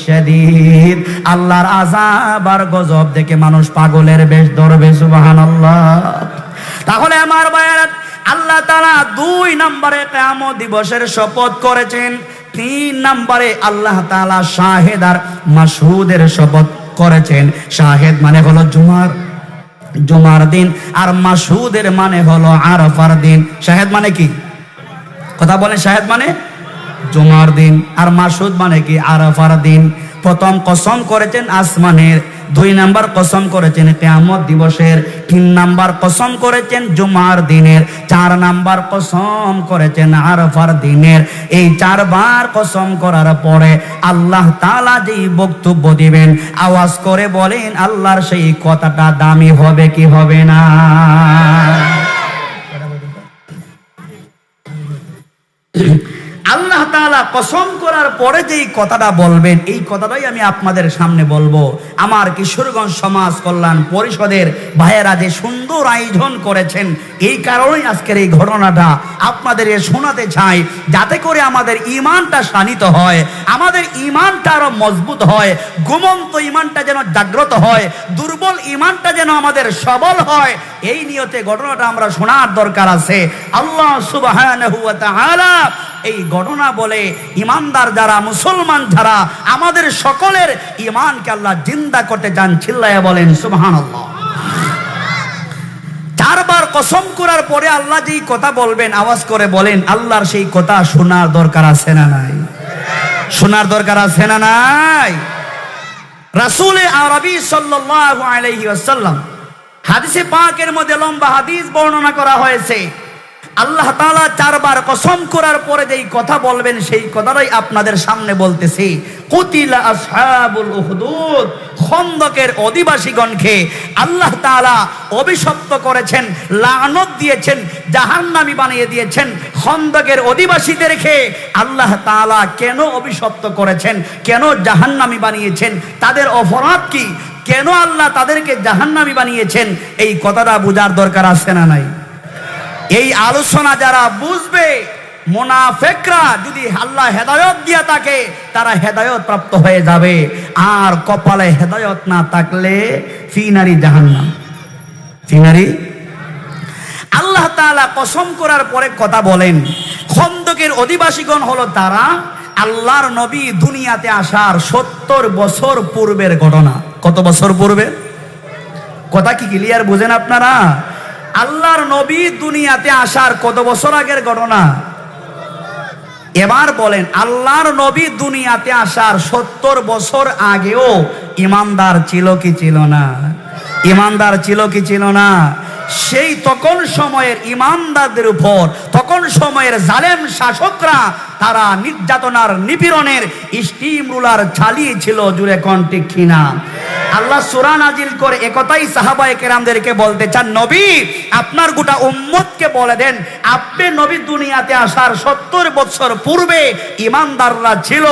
শাদীদ, আল্লাহর আযাব আর গজব দেখে মানুষ পাগলের বেশ ধরবে। সুবহানাল্লাহ। তাহলে আমার ভাইয়েরা, আল্লাহ তাআলা 2 নম্বরে কিয়ামত দিবসের শপথ করেছেন, 3 নম্বরে আল্লাহ তাআলা শাহেদ আর মাশহুদের শপথ করেছেন। শাহেদ মানে হলো জুমার দিন, আর মাশহুদের মানে হলো আরাফার দিন। শাহেদ মানে কি? কথা বলেন। শাহেদ মানে জুমার দিন, আর মাশহুদ মানে কি? আরাফার দিন। প্রথম কসম করেছেন আসমানের, 2 নাম্বার কসম করেছেন কিয়ামত দিবসের, 3 নাম্বার কসম করেছেন জুমার দিনের, 4 নাম্বার কসম করেছেন আরাফার দিনের। এই 4 বার কসম করার পরে আল্লাহ তাআলা যেই বক্তব্য দিবেন, আওয়াজ করে বলেন আল্লাহর সেই কথাটা দামি হবে কি হবে না? আল্লাহ তাআলা কসম করার পরে যেই কথাটা বলবেন, এই কথাটাই আমি আপনাদের সামনে বলবো। আমার কিশোরগঞ্জ সমাজ কল্যাণ পরিষদের ভাইয়েরা যে সুন্দর আয়োজন করেছেন, এই কারণেই আজকের এই ঘটনাটা আপনাদের শোনাতে চাই, যাতে করে আমাদের ঈমানটা শানিত হয়, আমাদের ঈমানটা আরো মজবুত হয়, ঘুমন্ত ঈমানটা যেন জাগ্রত হয়, দুর্বল ঈমানটা যেন আমাদের সবল হয়। এই নিয়তে ঘটনাটা আমরা শোনার দরকার আছে। আল্লাহ সুবহানাহু ওয়া তাআলা এই ঘটনা বলে ইমানদার যারা, মুসলমান যারা, আমাদের সকলের ঈমানকে আল্লাহ জিন্দা করতে চান। চিল্লায়া বলেন সুবহানাল্লাহ। চারবার কসম করার পরে আল্লাহ যেই কথা বলবেন, আওয়াজ করে বলেন, আল্লাহর সেই কথা শোনার দরকার আছে না নাই? শোনার দরকার আছে না নাই? রাসূল আরবি সাল্লাল্লাহু আলাইহি ওয়াসাল্লাম হাদিসে পাকের মধ্যে লম্বা হাদিস বর্ণনা করা হয়েছে। আল্লাহ তাআলা চারবার কসম করার পরে যেই কথা বলবেন, সেই কথাটাই আপনাদের সামনে বলতেছি। কুতিলা আসহাবুল উখদুদ, খন্দকের অধিবাসীগণকে আল্লাহ তাআলা অভিশপ্ত করেছেন, লানত দিয়েছেন, জাহান্নামী বানিয়ে দিয়েছেন। খন্দকের অধিবাসীদেরকে আল্লাহ তাআলা কেন অভিশপ্ত করেছেন, কেন জাহান্নামী বানিয়েছেন, তাদের অপরাধ কি, কেন আল্লাহ তাদেরকে জাহান্নামী বানিয়েছেন, এই কথাটা বোঝার দরকার আছে না নাই? এই আলোচনা যারা বুঝবে, মুনাফিকরা যদি আল্লাহ হেদায়েত দিয়া থাকে, তারা হেদায়েত প্রাপ্ত হয়ে যাবে। আর কপালে হেদায়েত না থাকলে ফিনারি জাহান্নাম, ফিনারি। আল্লাহ তাআলা কসম করার পরে কথা বলেন, খন্দকের অধিবাসীগণ হলো তারা আল্লাহর নবী দুনিয়াতে আসার 70 বছর পূর্বের ঘটনা। কত বছর পূর্বে? কথা কি ক্লিয়ার বুঝেন আপনারা? আল্লাহর নবী দুনিয়াতে আসার কত বছর আগের ঘটনা? এবার বলেন, আল্লাহর নবী দুনিয়াতে আসার 70 বছর আগেও ইমানদার ছিল কি ছিল না? ইমানদার ছিল কি ছিল না? সেই তখন সময়ের ইমানদারদের উপর, তখন সময়ের জালেম শাসকরা তারা নির্যাতনার, নিপীড়নের স্টিম রুলার চালিয়েছিল। জুড়ে কোন ঠিক কিনা? আল্লাহ সূরা নাজিল করে একথাই সাহাবায়ে কেরামদেরকে বলতে চান, নবী আপনার গোটা উম্মতকে বলে দেন, আপনি নবী দুনিয়াতে আসার 70 বছর পূর্বে ইমানদাররা ছিল,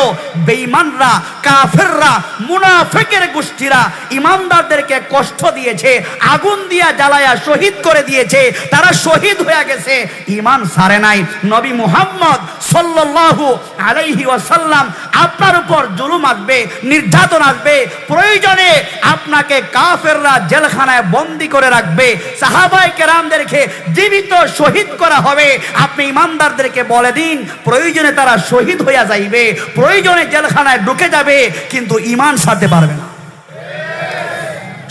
বেঈমানরা, কাফেররা, মুনাফিকের গোষ্ঠীরা ইমানদারদেরকে কষ্ট দিয়েছে, আগুন দিয়া জ্বালায়া শহীদ করে দিয়েছে, তারা শহীদ হয়ে গেছে, ঈমান ছাড়ে নাই। নবী মুহাম্মদ সাল্লাল্লাহু আলাইহি ওয়াসাল্লাম আপনার উপর জুলুম আসবে, নির্যাতন আসবে, প্রয়োজনে আপনাকে কাফেররা জেলখানায় বন্দী করে রাখবে, সাহাবায়ে কেরামদেরকে জীবিত শহীদ করা হবে। আপনি ইমানদারদেরকে বলে দিন, প্রয়োজনে তারা শহীদ হইয়া যাইবে, প্রয়োজনে জেলখানায় ঢুকে যাবে, কিন্তু ঈমান ছাড়তে পারবে না।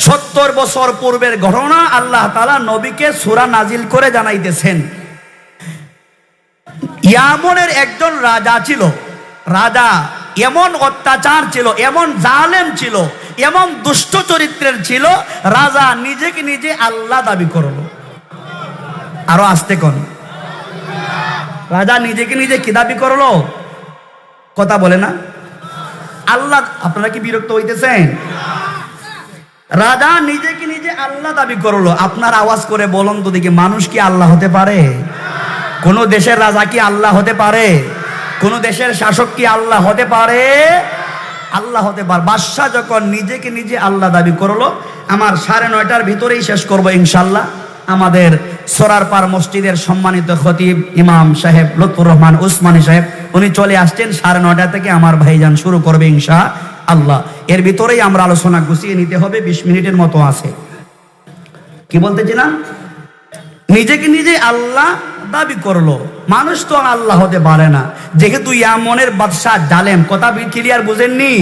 70 বছর পূর্বের ঘটনা আল্লাহ তাআলা নবীকে সূরা নাজিল করে জানাইতেছেন। ইয়ামনের একজন রাজা ছিল। রাজা এমন অত্যাচার ছিল, এমন জালেম ছিল, এমন দুষ্ট চরিত্রের ছিল, রাজা নিজেকে নিজে আল্লাহ দাবি করলো। আরো আসতে কোন? রাজা নিজেকে নিজে কি দাবি করলো? কথা বলে না আল্লাহ। আপনারা কি বিরক্ত হইতেছেন? রাজা নিজেকে নিজে আল্লাহ দাবি করলো। আপনার আওয়াজ করে বলুন তো দেখি, মানুষ কি আল্লাহ হতে পারে? কোন দেশের রাজা কি আল্লাহ হতে পারে? কোন দেশের শাসক কি আল্লাহ হতে পারে? আল্লাহ হতে পারে। বাদশা যখন নিজেকে নিজে আল্লাহ দাবি করলো, আমার 9:30টার ভিতরেই শেষ করব ইনশাআল্লাহ। আমাদের সরারপাড় মসজিদের সম্মানিত খতিব ইমাম সাহেব লুৎফুর রহমান উসমানী সাহেব, উনি চলে আসছেন। 9:30 থেকে আমার ভাইজান শুরু করবে ইনশাআল্লাহ। এর ভিতরেই আমরা আলোচনা গুছিয়ে নিতে হবে, 20 মিনিটের মতো আছে। কি বলতেছিলাম? নিজেকে নিজে আল্লাহ দাবি করলো। মানুষ তো আল্লাহ হতে পারে না, যেহেতু ইয়ামনের বাদশাহ জালেম। কথা ক্লিয়ার বুঝেননি?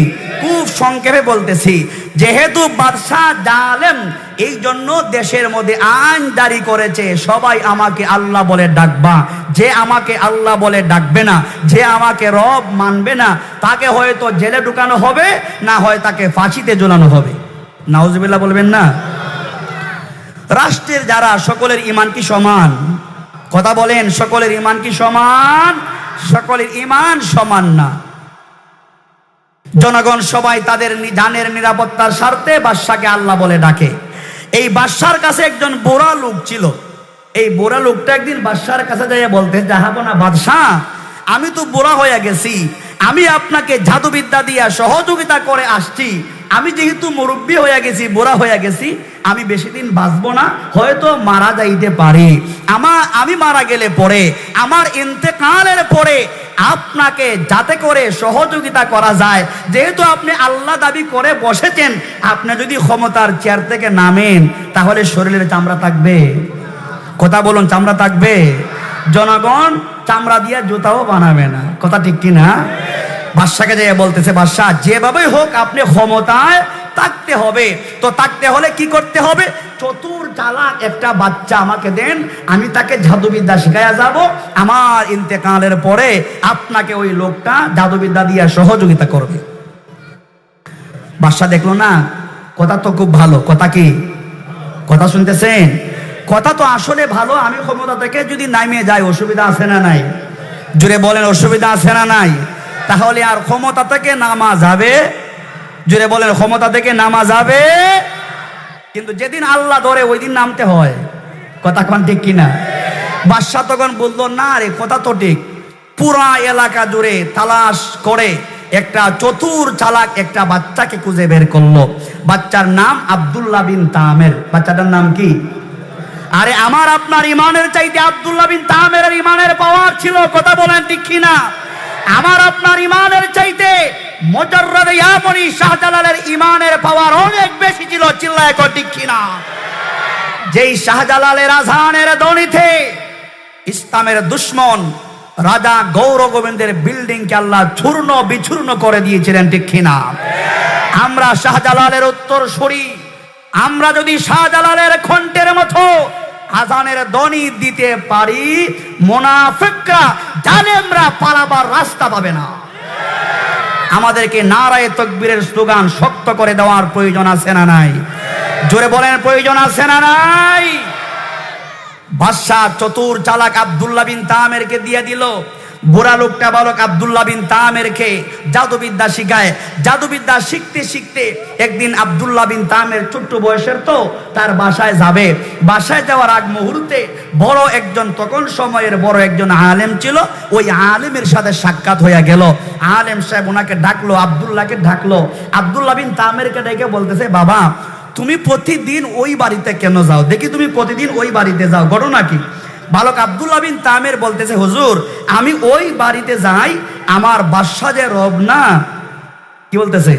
খুব সংক্ষেপে বলতেছি, যেহেতু বাদশাহ জালেম, এই জন্য দেশের মধ্যে আইন জারি করেছে, সবাই আমাকে আল্লাহ বলে ডাকবা। যে আমাকে আল্লাহ বলে ডাকবে না, যে আমাকে রব মানবে না, তাকে হয়তো জেলে ঢুকানো হবে, না হয় তাকে ফাঁসিতে ঝোলানো হবে। নাউজুবিল্লাহ বলবেন না? রাষ্ট্রের যারা, সকলের ঈমান কি সমান? কথা বলেন, সকলের ঈমান কি সমান? সকলের ঈমান সমান না। জনগণ সবাই তাদের জানের নিরাপত্তার স্বার্থে বাদশাকে আল্লাহ বলে ডাকে। এই বাদশার কাছে একজন বুড়া লোক ছিল। এই বুড়া লোকটা একদিন বাদশার কাছে যাইয়া বলতে, জাহাবনা বাদশাহ, আমি তো বুড়া হয়ে গেছি, আমি আপনাকে জাদুবিদ্যা দিয়া সহযোগিতা করে আসছি, আমি যেহেতু মুরব্বী হয়ে গেছি, বুড়া হয়ে গেছি, আমি বেশি দিন বাঁচবো না, হয়তো মারা যাইতে পারি। আমি মারা গেলে পরে, আমার ইন্তেকালের পরে আপনাকে যাতে করে সহযোগিতা করা যায়, যেহেতু আপনি আল্লাহ দাবি করে বসেছেন, আপনি যদি ক্ষমতার চেয়ার থেকে নামেন তাহলে শরীরের চামড়া থাকবে? কথা বলুন, চামড়া থাকবে? জনগণ চামড়া দিয়ে জুতাও বানাবে না, কথা ঠিক কিনা? বাদশাকে যে বলতেছে, বাদশা যেভাবেই হোক আপনি ক্ষমতায় থাকতে হবে, তো থাকতে হলে কি করতে হবে? চতুর চালাক একটা বাচ্চা আমাকে দেন, আমি তাকে জাদুবিদ্যা শিখাইয়া যাব, আমার ইন্তেকালের পরে আপনাকে ওই লোকটা জাদুবিদ্যা দিয়ে সহযোগিতা করবে। বাদশা দেখলো না, কথা তো খুব ভালো, কথা কি, কথা শুনতেছেন? কথা তো আসলে ভালো, আমি ক্ষমতা থেকে যদি নামিয়ে যাই অসুবিধা আছে না নাই? জুড়ে বলেন, অসুবিধা আছে না নাই? তাহলে আর ক্ষমতা থেকে নামা যাবে? জুড়ে বলেন, ক্ষমতা থেকে নামা যাবে? কিন্তু যেদিন আল্লাহ ধরে ওই দিন নামতে হয়, কথা কোন ঠিক কিনা? বাদশা তখন বললো, না রে, কথা তো ঠিক। পুরা এলাকা জুড়ে তালাশ করে একটা চতুর চালাক একটা বাচ্চাকে খুঁজে বের করলো। বাচ্চার নাম আব্দুল্লাহ বিন তামের। বাচ্চাটার নাম কি? আরে আমার আপনার ইমানের চাইতে আব্দুল্লাহ বিন তামের ইমানের পাওয়ার ছিল, কথা বলেন ঠিক কিনা? আমার আপনার ইমানের চাইতে মুজাররদ ইয়ামনি শাহজালালের ইমানের পাওয়ার অনেক বেশি ছিল, চিল্লায় কর ঠিক কিনা? যেই শাহজালালের আজানের ধ্বনিতে ইসলামের দুশ্মন রাজা গৌর গোবিন্দের বিল্ডিং কে আল্লাহ চূর্ণ বিচূর্ণ করে দিয়েছিলেন, ঠিক কিনা? আমরা শাহজালালের উত্তরসূরি, আমরা যদি শাহজালালের কণ্ঠের মতো আজানের ধ্বনি দিতে পারি, মুনাফিকরা জালেমরা পালাবার রাস্তা পাবে না। আমাদেরকে নারায়ে তাকবীরের স্লোগান শক্ত করে দেওয়ার প্রয়োজন আছে না নাই? জোরে বলেন, প্রয়োজন আছে না নাই? বাদশা চতুর চালাক আব্দুল্লাহ বিন তামেরকে দিয়ে দিল। বুড়া লোকটা বালক আব্দুল্লাহ বিন তামেরকে জাদুবিদ্যা শিখায়। জাদুবিদ্যা শিখতে শিখতে একদিন আব্দুল্লাহ বিন তামের ছোট্ট বয়সের, তো তার বাসায় যাবে। বাসায় যাওয়ার আগ মুহূর্তে বড় একজন, তখন সময়ের বড় একজন আলেম ছিল, ওই আলেমের সাথে সাক্ষাৎ হয়ে গেল। আলেম সাহেব ওনাকে ডাকলো, আব্দুল্লাহকে ডাকলো। আব্দুল্লাহ বিন তামেরকে ডেকে বলতেছে, বাবা তুমি প্রতিদিন ওই বাড়িতে কেন যাও? দেখি তুমি প্রতিদিন ওই বাড়িতে যাও, ঘটনা কি? বালক আব্দুল্লাহ বিন তামের বলতেছে, হুজুর আমি ওই বাড়িতে যাই, আমার বাদশা যে রব না, কি বলতেছে?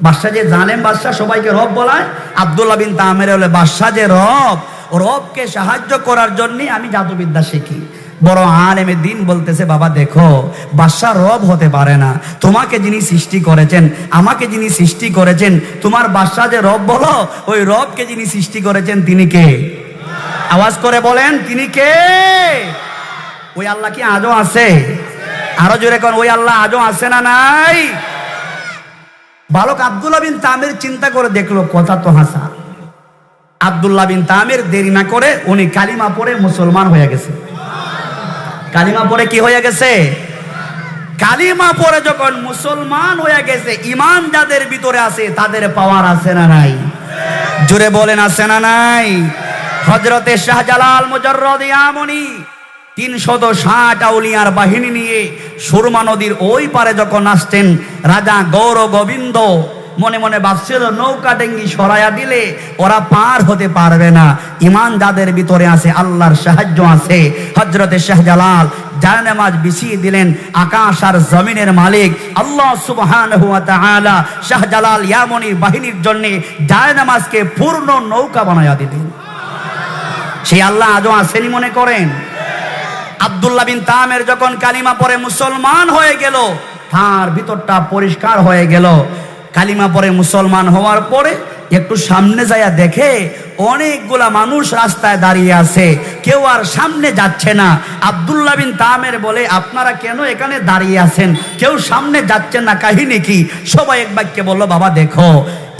বাদশা যে জালেম বাদশা, সবাইকে রব বলায়, আব্দুল্লাহ বিন তামের হলে বাদশা যে রব, রবকে সাহায্য করার জন্য আমি জাদুবিদ্যা শিখি। বড় আলেমে দিন বলতেছে, বাবা দেখো, বাদশা রব হতে পারে না, তোমাকে যিনি সৃষ্টি করেছেন, আমাকে যিনি সৃষ্টি করেছেন, তোমার বাদশা যে রব বলো, ওই রবকে যিনি সৃষ্টি করেছেন তিনি কে? আওয়াজ করে বলেন, তিনি কে? ওই আল্লাহ কি আজও আছে? আরো জোরে কোন, ওই আল্লাহ আজও আছে না নাই? বালক আব্দুল্লাহ বিন তামের চিন্তা করে দেখলো, কথা তো হাসা। আব্দুল্লাহ বিন তামের দেরি না করে উনি কালিমা পড়ে মুসলমান হয়ে গেছে। কালিমা পড়ে কি হয়ে গেছে? কালিমা পড়ে যখন মুসলমান হয়ে গেছে, ইমান যাদের ভিতরে আছে তাদের পাওয়ার আছে না নাই? জোরে বলেন, আছে না নাই? হযরতে শাহজালাল মুজাররদ ইয়ামনি 360 আউলিয়ার বাহিনী নিয়ে সুরমা নদীর ওই পারে যখন আসতেন, রাজা গৌর গোবিন্দ মনে মনে ভাবছিল, নৌকা ডেঙ্গি সরাইয়া দিলে ওরা পার হতে পারবে না। ইমান যাদের ভিতরে আছে, আল্লাহর সাহায্য আছে। হযরতে শাহজালাল জায়নামাজ বিছিয়ে দিলেন। আকাশ আর জমিনের মালিক আল্লাহ সুবহানাহু ওয়া তাআলা শাহজালাল ইয়ামনির বাহিনীর জন্য জায়নামাজকে পূর্ণ নৌকা বানাইয়া দিলেন। সেই আল্লাহ আজও আসেনি মনে করেন? আব্দুল্লাহ বিন তামের যখন কালিমা পড়ে মুসলমান হয়ে গেল, তার ভিতরটা পরিষ্কার হয়ে গেল। কালিমা পড়ে মুসলমান হওয়ার পরে একটু সামনে যাইয়া দেখে অনেকগুলা মানুষ রাস্তায় দাঁড়িয়ে আছে, কেউ আর সামনে যাচ্ছে না। আব্দুল্লাহ বিন তামের বলে, আপনারা কেন এখানে দাঁড়িয়ে আছেন? কেউ সামনে যাচ্ছেন না, কাহিনী কি? সবাই এক বাক্যে বলল, বাবা দেখো,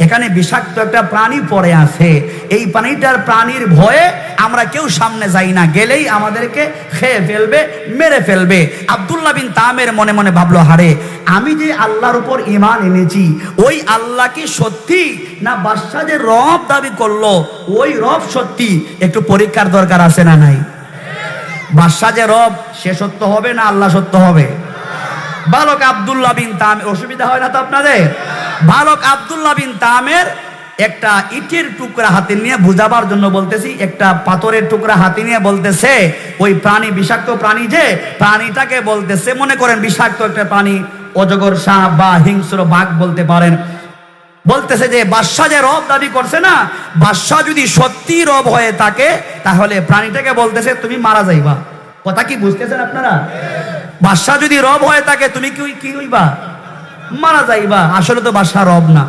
এখানে বিষাক্ত একটা প্রাণী পড়ে আছে, এই প্রাণীর ভয়ে আমরা কেউ সামনে যাই না, গেলেই আমাদেরকে খেয়ে ফেলবে, মেরে ফেলবে। আব্দুল্লাহ বিন তামের মনে মনে ভাবলো, হারে আমি যে আল্লাহর উপর ঈমান এনেছি, ওই আল্লাহ কি সত্যি, না বাদশা যে রব দাবি করলো ওই রব সত্যি? একটু পরীক্ষার দরকার আছে না নাই? বাদশাহ যে রব সে সত্য হবে না আল্লাহ সত্য হবে? বালক আব্দুল্লাহ বিন তামের, অসুবিধা হয় না তো আপনাদের? বালক আব্দুল্লাহ বিন তামের একটা ইটের টুকরা হাতে নিয়ে বুঝাবার জন্য বলতেছি, একটা পাথরের টুকরা হাতে নিয়ে বলতেছে, ওই প্রাণী বিষাক্ত প্রাণী, যে প্রাণীটাকে বলতেছে, মনে করেন বিষাক্ত একটা প্রাণী, অজগর, সাপ বা হিংস্র বাঘ বলতে পারেন, বলতেছে যে বাদশাহ যে রব দাবি করছে না, বাদশাহ যদি সত্যি রব হয়ে থাকে তাহলে প্রাণীটাকে বলতেছে তুমি মারা যাইবা। কথা কি বুঝতেছেন আপনারা? বাদশাহ যদি রব হয়ে থাকে তুমি কি হইবা? মারা যাইবা। আসলে তো বাদশাহ রব না,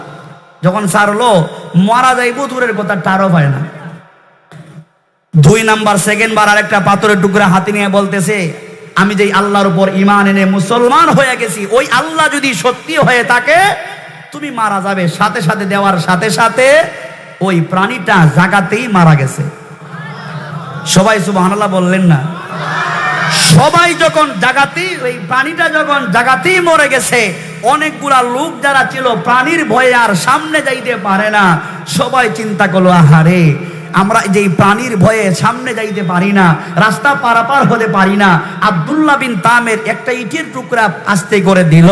যখন ছাড়লো মারা যাইবো দূরের কথা, টারও পায় না। 2 নাম্বার সেকেন্ড বার আরেকটা পাথরের টুকরা হাতে নিয়ে বলতেছে, আমি যেই আল্লাহর উপর ঈমান এনে মুসলমান হয়ে গেছি, ওই আল্লাহ যদি সত্যি হয়ে থাকে তুমি মারা যাবে। সাথে সাথে দেওয়ার সাথে সাথে ওই প্রাণীটা জাগাতেই মারা গেছে। সবাই সুবহানাল্লাহ বললেন না? সবাই যখন জাগাতেই, ওই প্রাণীটা যখন জাগাতেই মরে গেছে, অনেকগুলা লোক যারা ছিল প্রাণীর ভয়ে আর সামনে যাইতে পারে না, সবাই চিন্তা করলো, আহারে আমরা যেই প্রাণীর ভয়ে সামনে যাইতে পারি না, রাস্তা পারাপার হতে পারি না, আব্দুল্লাহ বিন তামের একটা ইটের টুকরা আস্তে করে দিল,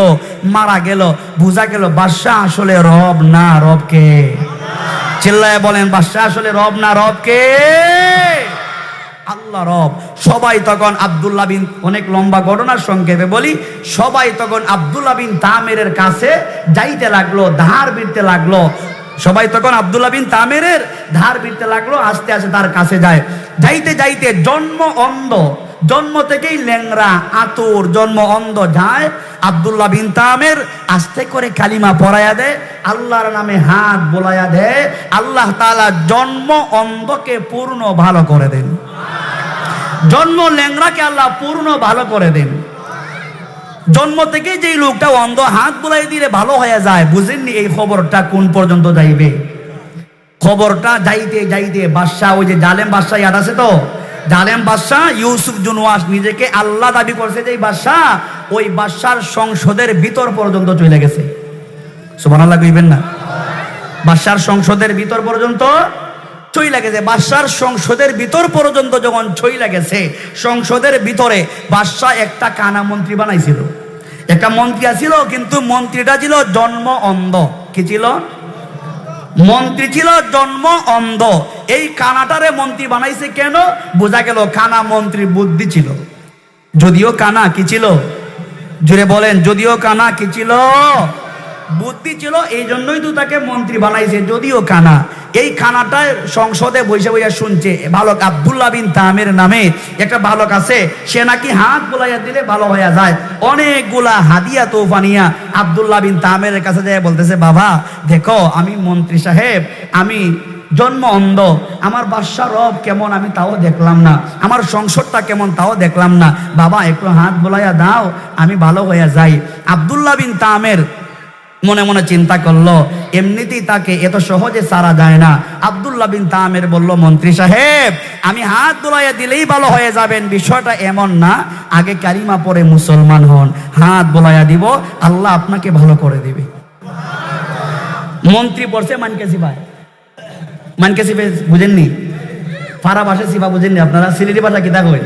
মারা গেল। বুঝা গেল বাদশাহ আসলে রব না, রবকে চিল্লায় বলেন, বাদশাহ আসলে রব না, রবকে আল্লাহ রব। সবাই তখন আব্দুল্লাহ বিন, অনেক লম্বা ঘটনার সংক্ষেপে বলি, সবাই তখন আব্দুল্লাহ বিন তামেরের কাছে যাইতে লাগলো, ধার বিরতে লাগলো। সবাই তখন আব্দুল্লাহ বিন তামেরের ধার বিরতে লাগলো, আস্তে আস্তে তার কাছে যায়। যাইতে যাইতে জন্ম অন্ধ, জন্ম থেকেই ল্যাংরা আতুর, জন্ম অন্ধ যায়। আব্দুল্লাহ বিন তামের আস্তে করে কালিমা পড়ায়া দেয়, আল্লাহর নামে হাত বোলায়া দেয়। আল্লাহ তাআলা জন্ম অন্ধকে পূর্ণ ভালো করে দেন, জন্ম ল্যাংরাকে আল্লাহ পূর্ণ ভালো করে দেন। জন্ম থেকে যেই লোকটা অন্ধ, হাত বুলাই দিলে ভালো হয়ে যায়। বুঝেননি এই খবরটা কোন পর্যন্ত যাইবে? খবরটা যাইতে যাইতে বাদশাহ, ওই যে জালেম বাদশাহ ইয়াদ আছে তো, জালেম বাদশাহ ইউসুফ জুনওয়াস নিজেকে আল্লাহ দাবি করছে, যে বাদশাহ, ওই বাদশার সংসদের ভিতর পর্যন্ত চলে গেছে। সুবহানাল্লাহ কইবেন না? বাদশার সংসদের ভিতর পর্যন্ত চইলা গেছে। বাদশার সংসদের ভিতর পর্যন্ত যখন চইলা গেছে, সংসদের ভিতরে বাদশাহ একটা কানা মন্ত্রী বানাইছিল। একটা মন্ত্রী আছিল, কিন্তু মন্ত্রীটা ছিল জন্ম অন্ধ। কি ছিল? মন্ত্রী ছিল জন্ম অন্ধ। এই কানাটারে মন্ত্রী বানাইছে কেন? বোঝা গেল কানা মন্ত্রীর বুদ্ধি ছিল, যদিও কানা কি ছিল? জুড়ে বলেন, যদিও কানা কি ছিল? বুদ্ধি ছিল। এই জন্যই তো তাকে মন্ত্রী বানাইছে, যদিও কানা। এই কানাটায় সংসদে বসে বসে শুনছে, বালক আব্দুল্লাহ বিন তামের নামে একটা বালক আছে, সে নাকি হাত বোলাইয়া দিলে ভালো হয়ে যায়। অনেকগুলা হাদিয়া তোফা নিয়া আব্দুল্লাহ বিন তামের কাছে যায়, বলতেছে, বাবা দেখো, আমি মন্ত্রী সাহেব, আমি জন্ম অন্ধ, আমার বাদশাহ রব কেমন আমি তাও দেখলাম না, আমার সংসদটা কেমন তাও দেখলাম না, বাবা একটু হাত বোলাইয়া দাও, আমি ভালো হয়ে যাই। আব্দুল্লাহ বিন তামের মনে মনে চিন্তা করলো, এমনিতেই তাকে এত সহজে সারা যায় না। আব্দুল্লাহ বিন তামের বলল, মন্ত্রী সাহেব, আমি হাত দোলাইয়া দিলেই ভালো হয়ে যাবেন, বিষয়টা এমন না, আগে কালিমা পড়ে মুসলমান হন, হাত বোলাইয়া দিব, আল্লাহ আপনাকে ভালো করে দিবে। মন্ত্রী পড়ছে মানকে সিফা। মানকে সিফা বুঝেননি? ফারা ভাষা সিফা বুঝেননি আপনারা? সিলেটি ভাষা কিতা কই?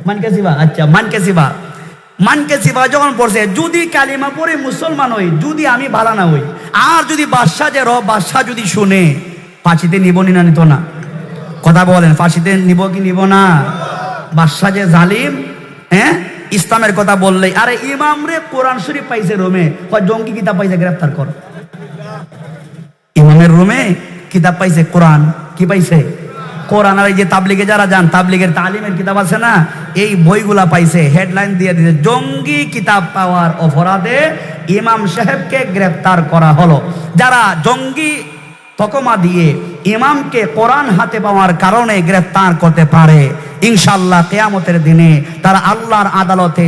মানকে সিফা। আচ্ছা, মানকে সিফা। মানকে সিফা যখন পড়ছে, যদি কালিমা পড়ে মুসলমান হই, যদি আমি ভালো না হই, আর যদি বাদশাহ যে রব, বাদশাহ যদি শুনে, ফাঁসিতে নিব না নিত না? কথা বলেন, ফাঁসিতে নিব কি নিব না? বাদশাহ যে জালিম, ইসলামের কথা বললেই, আরে ইমাম রে কোরআন শরীফ পাইছে রুমে, জঙ্গি কিতাব পাইছে, গ্রেফতার কর। ইমামের রুমে কিতাব পাইছে, কোরআন কি পাইছে? কোরআন। আর এই যে তাবলিগে যারা যান, তাবলিগের তালিমের কিতাব আছে না, এই বইগুলা পাইছে, হেডলাইন দিয়ে দিয়েছে, জঙ্গি কিতাব পাওয়ার অপরাধে ইমাম সাহেবকে গ্রেফতার করা হলো। যারা জঙ্গি তকমা দিয়ে ইমামকে কোরআন হাতে পাওয়ার কারণে গ্রেফতার করতে পারে, ইনশাআল্লাহ কিয়ামতের দিনে তারা আল্লাহর আদালতে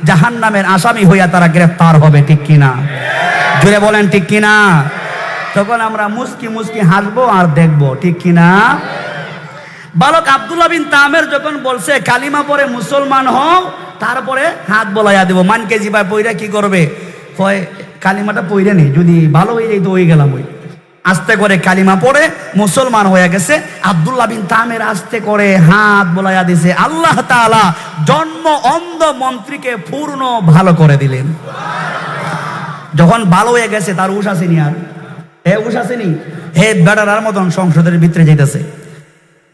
জাহান্নামের আসামি হইয়া তারা গ্রেফতার হবে। ঠিক কিনা? জুড়ে বলেন ঠিক কিনা? তখন আমরা মুস্কি মুস্কি হাসবো আর দেখবো। ঠিক কিনা? বালক আব্দুল্লাহ বিন তামের যখন বলছে কালিমা পরে মুসলমান হও, তারপরে হাত বলাইয়া দেবো, মানকে জিবায় পইরা কি করবে? কালিমাটা পইরে নেই, যদি ভালো হয়ে যাই তো হয়ে গেলাম। ওই আস্তে করে কালিমা পড়ে মুসলমান হয়ে গেছে। আব্দুল্লাহ বিন তামের আস্তে করে হাত বোলাইয়া দিছে। আল্লাহ তাআলা জন্ম অন্ধ মন্ত্রীকে পূর্ণ ভালো করে দিলেন। যখন ভালো হয়ে গেছে তার হুঁশ আসেনি, আর হুঁশ আসেনি, হে বেড়ার মতন সংসদের ভিতরে যেতেছে।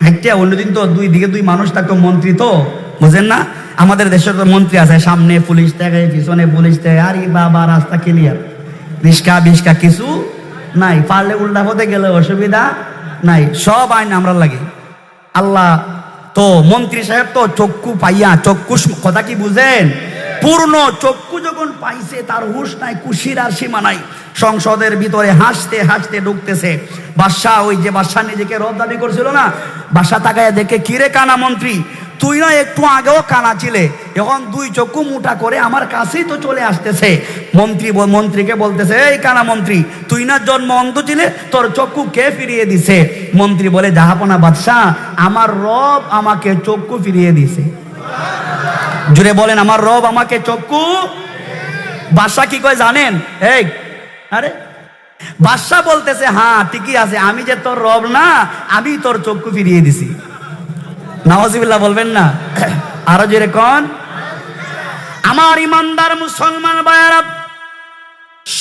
একটা অন্যদিন তো দুই দিকে দুই মানুষ থাকতো, মন্ত্রী তো বুঝেন না, আমাদের দেশের তো মন্ত্রী আছে, সামনে পুলিশ থাকে, পিছনে পুলিশ থাকে, আরে বাবা রাস্তা ক্লিয়ার, রিস্কা বিস্কা কিছু নাই, পারলে উল্টা পথে গেলে অসুবিধা নাই, সব আইন আমরা লাগে। আল্লাহ তো মন্ত্রী সাহেব তো চক্ষু পাইয়া, চক্ষু কথা কি বুঝেন, পূর্ণ চক্ষু যখন পাইছে তার হুঁশ নাই, খুশির আর সীমা নাই। সংসদের ভিতরে হাসতে হাসতে ঢুকতেছে বাদশাহ। ওই যে বাদশাহ নিজেকে রব দাবি করছিল না, বাদশাহ তাকায় দেখে, কিরে কানা মন্ত্রী, তুই না একটু আগেও কানা ছিলে, এখন দুই চক্ষু মোটা করে আমার কাছেই তো চলে আসতেছে। মন্ত্রীকে বলতেছে, এই কানা মন্ত্রী, তুই না জন্ম অন্ধ ছিলে, তোর চক্ষু কে ফিরিয়ে দিছে? মন্ত্রী বলে, জাহাপনা বাদশাহ, আমার রব আমাকে চক্ষু ফিরিয়ে দিছে। জুড়ে বলেন, আমার রব আমাকে চক্ষু। বাদশাহ কি কয় জানেন? এই আরে বাদশাহ বলতেছে, হ্যাঁ ঠিকই আছে, আমি যে তোর রব না, আমি তোর চক্ষু ফিরিয়ে দিছি। নাওয়াজিবিল্লাহ বলবেন না? আরো জোরে কোন। আমার ইমানদার মুসলমান ভাইরা,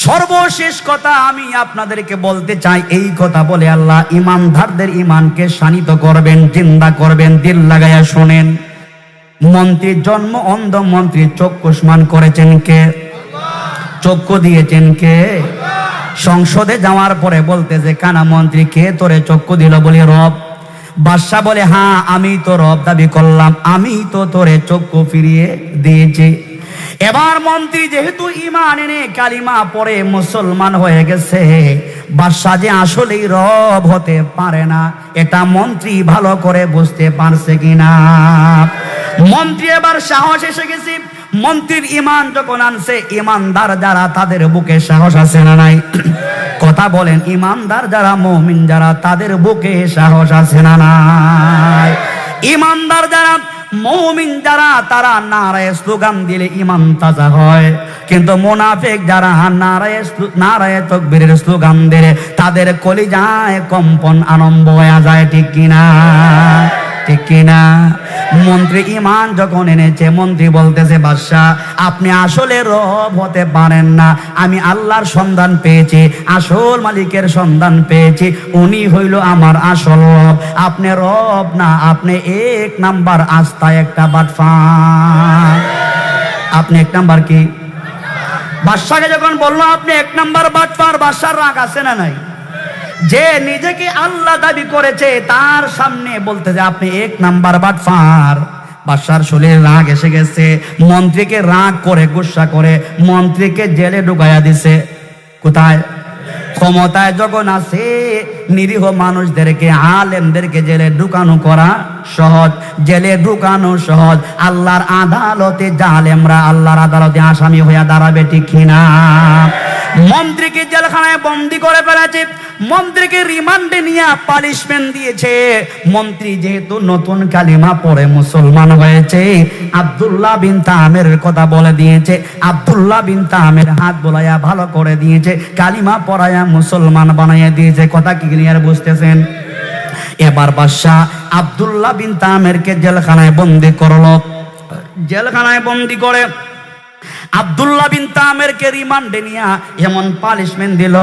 সর্বশেষ কথা আমি আপনাদেরকে বলতে চাই, এই কথা বলে আল্লাহ ইমানদারদের ইমানকে শানিত করবেন, জিন্দা করবেন। দিল লাগাইয়া শোনেন, মন্ত্রীর জন্ম অন্ধ, মন্ত্রী চক্ষুষ্মান করেছেন কে? চক্ষু দিয়েছেন কে? সংসদে যাওয়ার পরে বলতেছে, কানা মন্ত্রী, কে তোরে চক্ষু দিল? বলি রব। বাদশাহ বলে, হ্যাঁ আমি তো রব দাবি করলাম, আমি তো তোরে চক্ষু ফিরিয়ে দিয়েছি। এবার মন্ত্রী যেহেতু ঈমান এনে কালিমা পড়ে মুসলমান হয়ে গেছে, বাদশাহ যে আসলেই রব হতে পারে না এটা মন্ত্রী ভালো করে বুঝতে পারছে কিনা। মন্ত্রী এবার সাহস এসে গেছে। মন্ত্রীর ঈমান যখন আনছে, ঈমানদার যারা তাদের বুকে সাহস আছে না নাই? কথা বলেন, ঈমানদার যারা, মুমিন যারা, তাদের বুকে সাহস আছে না নাই? ঈমানদার যারা, মুমিন যারা, তারা নারায়ে স্লোগান দিলে ঈমান তাজা হয়। কিন্তু মুনাফিক যারা নারায়ে তাকবীরের স্লোগান দিলে তাদের কলিজায় কম্পন আরম্ভ হয়ে যায়। ঠিক কিনা? ঠিক কিনা? মন্ত্রী ঈমান যখন এনেছে, মন্ত্রী বলতেছে, বাদশাহ আপনি আসলে রব হতে পারেন না, আমি আল্লাহর সন্ধান পেয়েছি, আসল মালিকের সন্ধান পেয়েছি, উনি হইল আমার আসল রব। আপনি রব না, আপনি এক নাম্বার আস্থা একটা বাটফার। আপনি এক নাম্বার কি? বাদশাকে যখন বললো আপনি এক নাম্বার বাটফার, বাদশার রাগ আছে না নাই? যে নিজেকে আল্লাহ দাবি করেছে তার সামনে বলতে যে আপনি এক নাম্বার বাটফার, বাদশার শরীরে রাগ এসে গেছে। মন্ত্রীকে রাগ করে, গুসা করে মন্ত্রীকে জেলে ঢুকাইয়া দিছে। কোথায়? ক্ষমতায় যখন আছে, নিরীহ মানুষদেরকে, আলেমদেরকে জেলে ঢুকানো করা সহজ, জেলে ঢুকানো সহজ। আল্লাহর আদালতে জালেমরা আল্লাহর আদালতে আসামি হইয়া দাঁড়াবে। ঠিক কিনা? মন্ত্রীকে জেলখানায় বন্দি করে ফেলেছে, মন্ত্রীকে রিমান্ডে নিয়ে পানিশমেন্ট দিয়েছে। মন্ত্রী যেহেতু নতুন কালিমা পড়ে মুসলমান হয়েছে, আব্দুল্লাহ বিন তামেরের কথা বলে দিয়েছে। আব্দুল্লাহ বিন তামের হাত বোলাইয়া ভালো করে দিয়েছে, কালিমা পড়াইয়া মুসলমান বানাইয়া দিয়েছে। কথা কি ক্লিয়ার বুঝতেছেন? এবার বাদশাহ আব্দুল্লাহ বিন তামেরকে জেলখানায় বন্দি করলো। জেলখানায় বন্দি করে আব্দুল্লাহ বিন তামেরকে রিমান্ডে নিয়ে এমন পানিশমেন্ট দিল।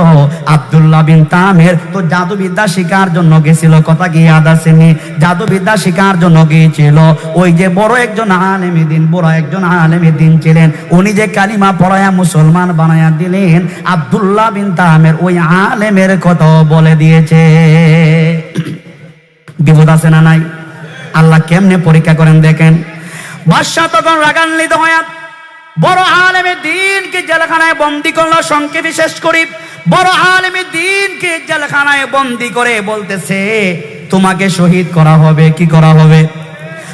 আব্দুল্লাহ বিন তামের তো জাদুবিদ্যা শিকার জন্য গেছিল। কথা কি ইয়াদ আসেনি? জাদুবিদ্যা শিকার জন্য গিয়েছিল। ওই যে বড় একজন আলেমে দিন, বড় একজন আলেমে দিন ছিলেন, উনি যে কালিমা পড়ায়া মুসলমান বানায়া দিলেন, আব্দুল্লাহ বিন তামের ওই আলেমের কথা বলে দিয়েছে। বিপদ আছে না নাই? আল্লাহ কেমনে পরীক্ষা করেন দেখেন। বাদশাহ তখন রাগান্বিত হয়ে বড় আলেমে দ্বীনকে জেলখানায় বন্দি করলো। সংক্ষেপে শেষ করি, বড় আলেমে দ্বীনকে জেলখানায় বন্দি করে বলতেছে, তোমাকে শহীদ করা হবে। কি করা হবে?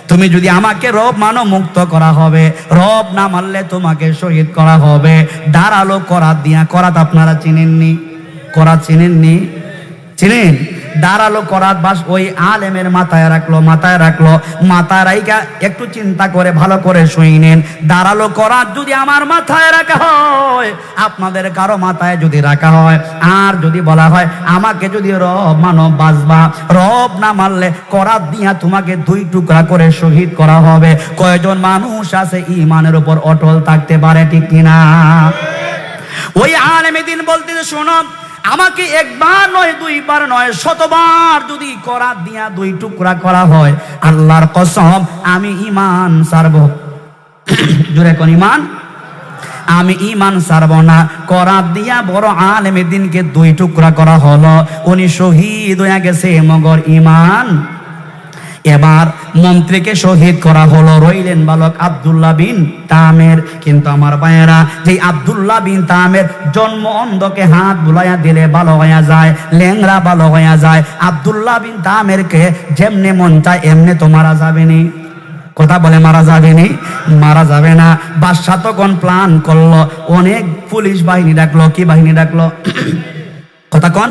তুমি যদি আমাকে রব মানো, মুক্ত করা হবে, রব না মানলে তোমাকে শহীদ করা হবে। দাঁড়ালো করাত দিয়া। করাত আপনারা চিনেননি? করাত চিনেননি? চিনেন? দাঁড়ালো করাত বাস ওই আলেমের মাথায় রাখলো মাথায় রাইকা একটু চিন্তা করে ভালো করে শুনেন। দাঁড়ালো করাত যদি আমার মাথায় রাখা হয়, আপনাদের কারো মাথায় যদি রাখা হয়, আর যদি বলা হয় আমাকে যদি রব মানো বাঁচবা, রব না মানলে করাত দিয়া তোমাকে 2 টুকরা করে শহীদ করা হবে। কয়জন মানুষ আছে ঈমানের উপর অটল থাকতে পারে, ঠিক কিনা? ওই আলেমে দিন বলতেছে, শোনো, আমাকে একবার নয়, 2 বার নয়, 100 বার যদি করাত দিয়া 2 টুকরা করা হয়, আল্লাহর কসম আমি ঈমান ছাড়ব। জোরে কোন ঈমান? আমি ঈমান ছাড়ব না। করাত দিয়া বড় আলেমে দিনকে 2 টুকরা করা হলো, উনি শহীদ হয়ে গেছে, মগর ঈমান। এবার মন্ত্রীকে শহীদ করা হলো, রইলেন বালক আব্দুল্লাহ বিন তামের। কিন্তু আমার ভাইয়েরা, যে আব্দুল্লাহ বিন তামের জন্ম অন্ধকে হাত বুলাইয়া দিলে ভালো হইয়া যায়, ল্যাংড়া ভালো হইয়া যায়। আব্দুল্লাহ বিন তামেরকে যেমনে মন চায় এমনি তো মারা যাবে নি। কথা বলে মারা যাবে নি? মারা যাবে না। বাদশা তখন প্ল্যান করলো, অনেক পুলিশ বাহিনী ডাকলো। কি বাহিনী ডাকলো? কথা কন।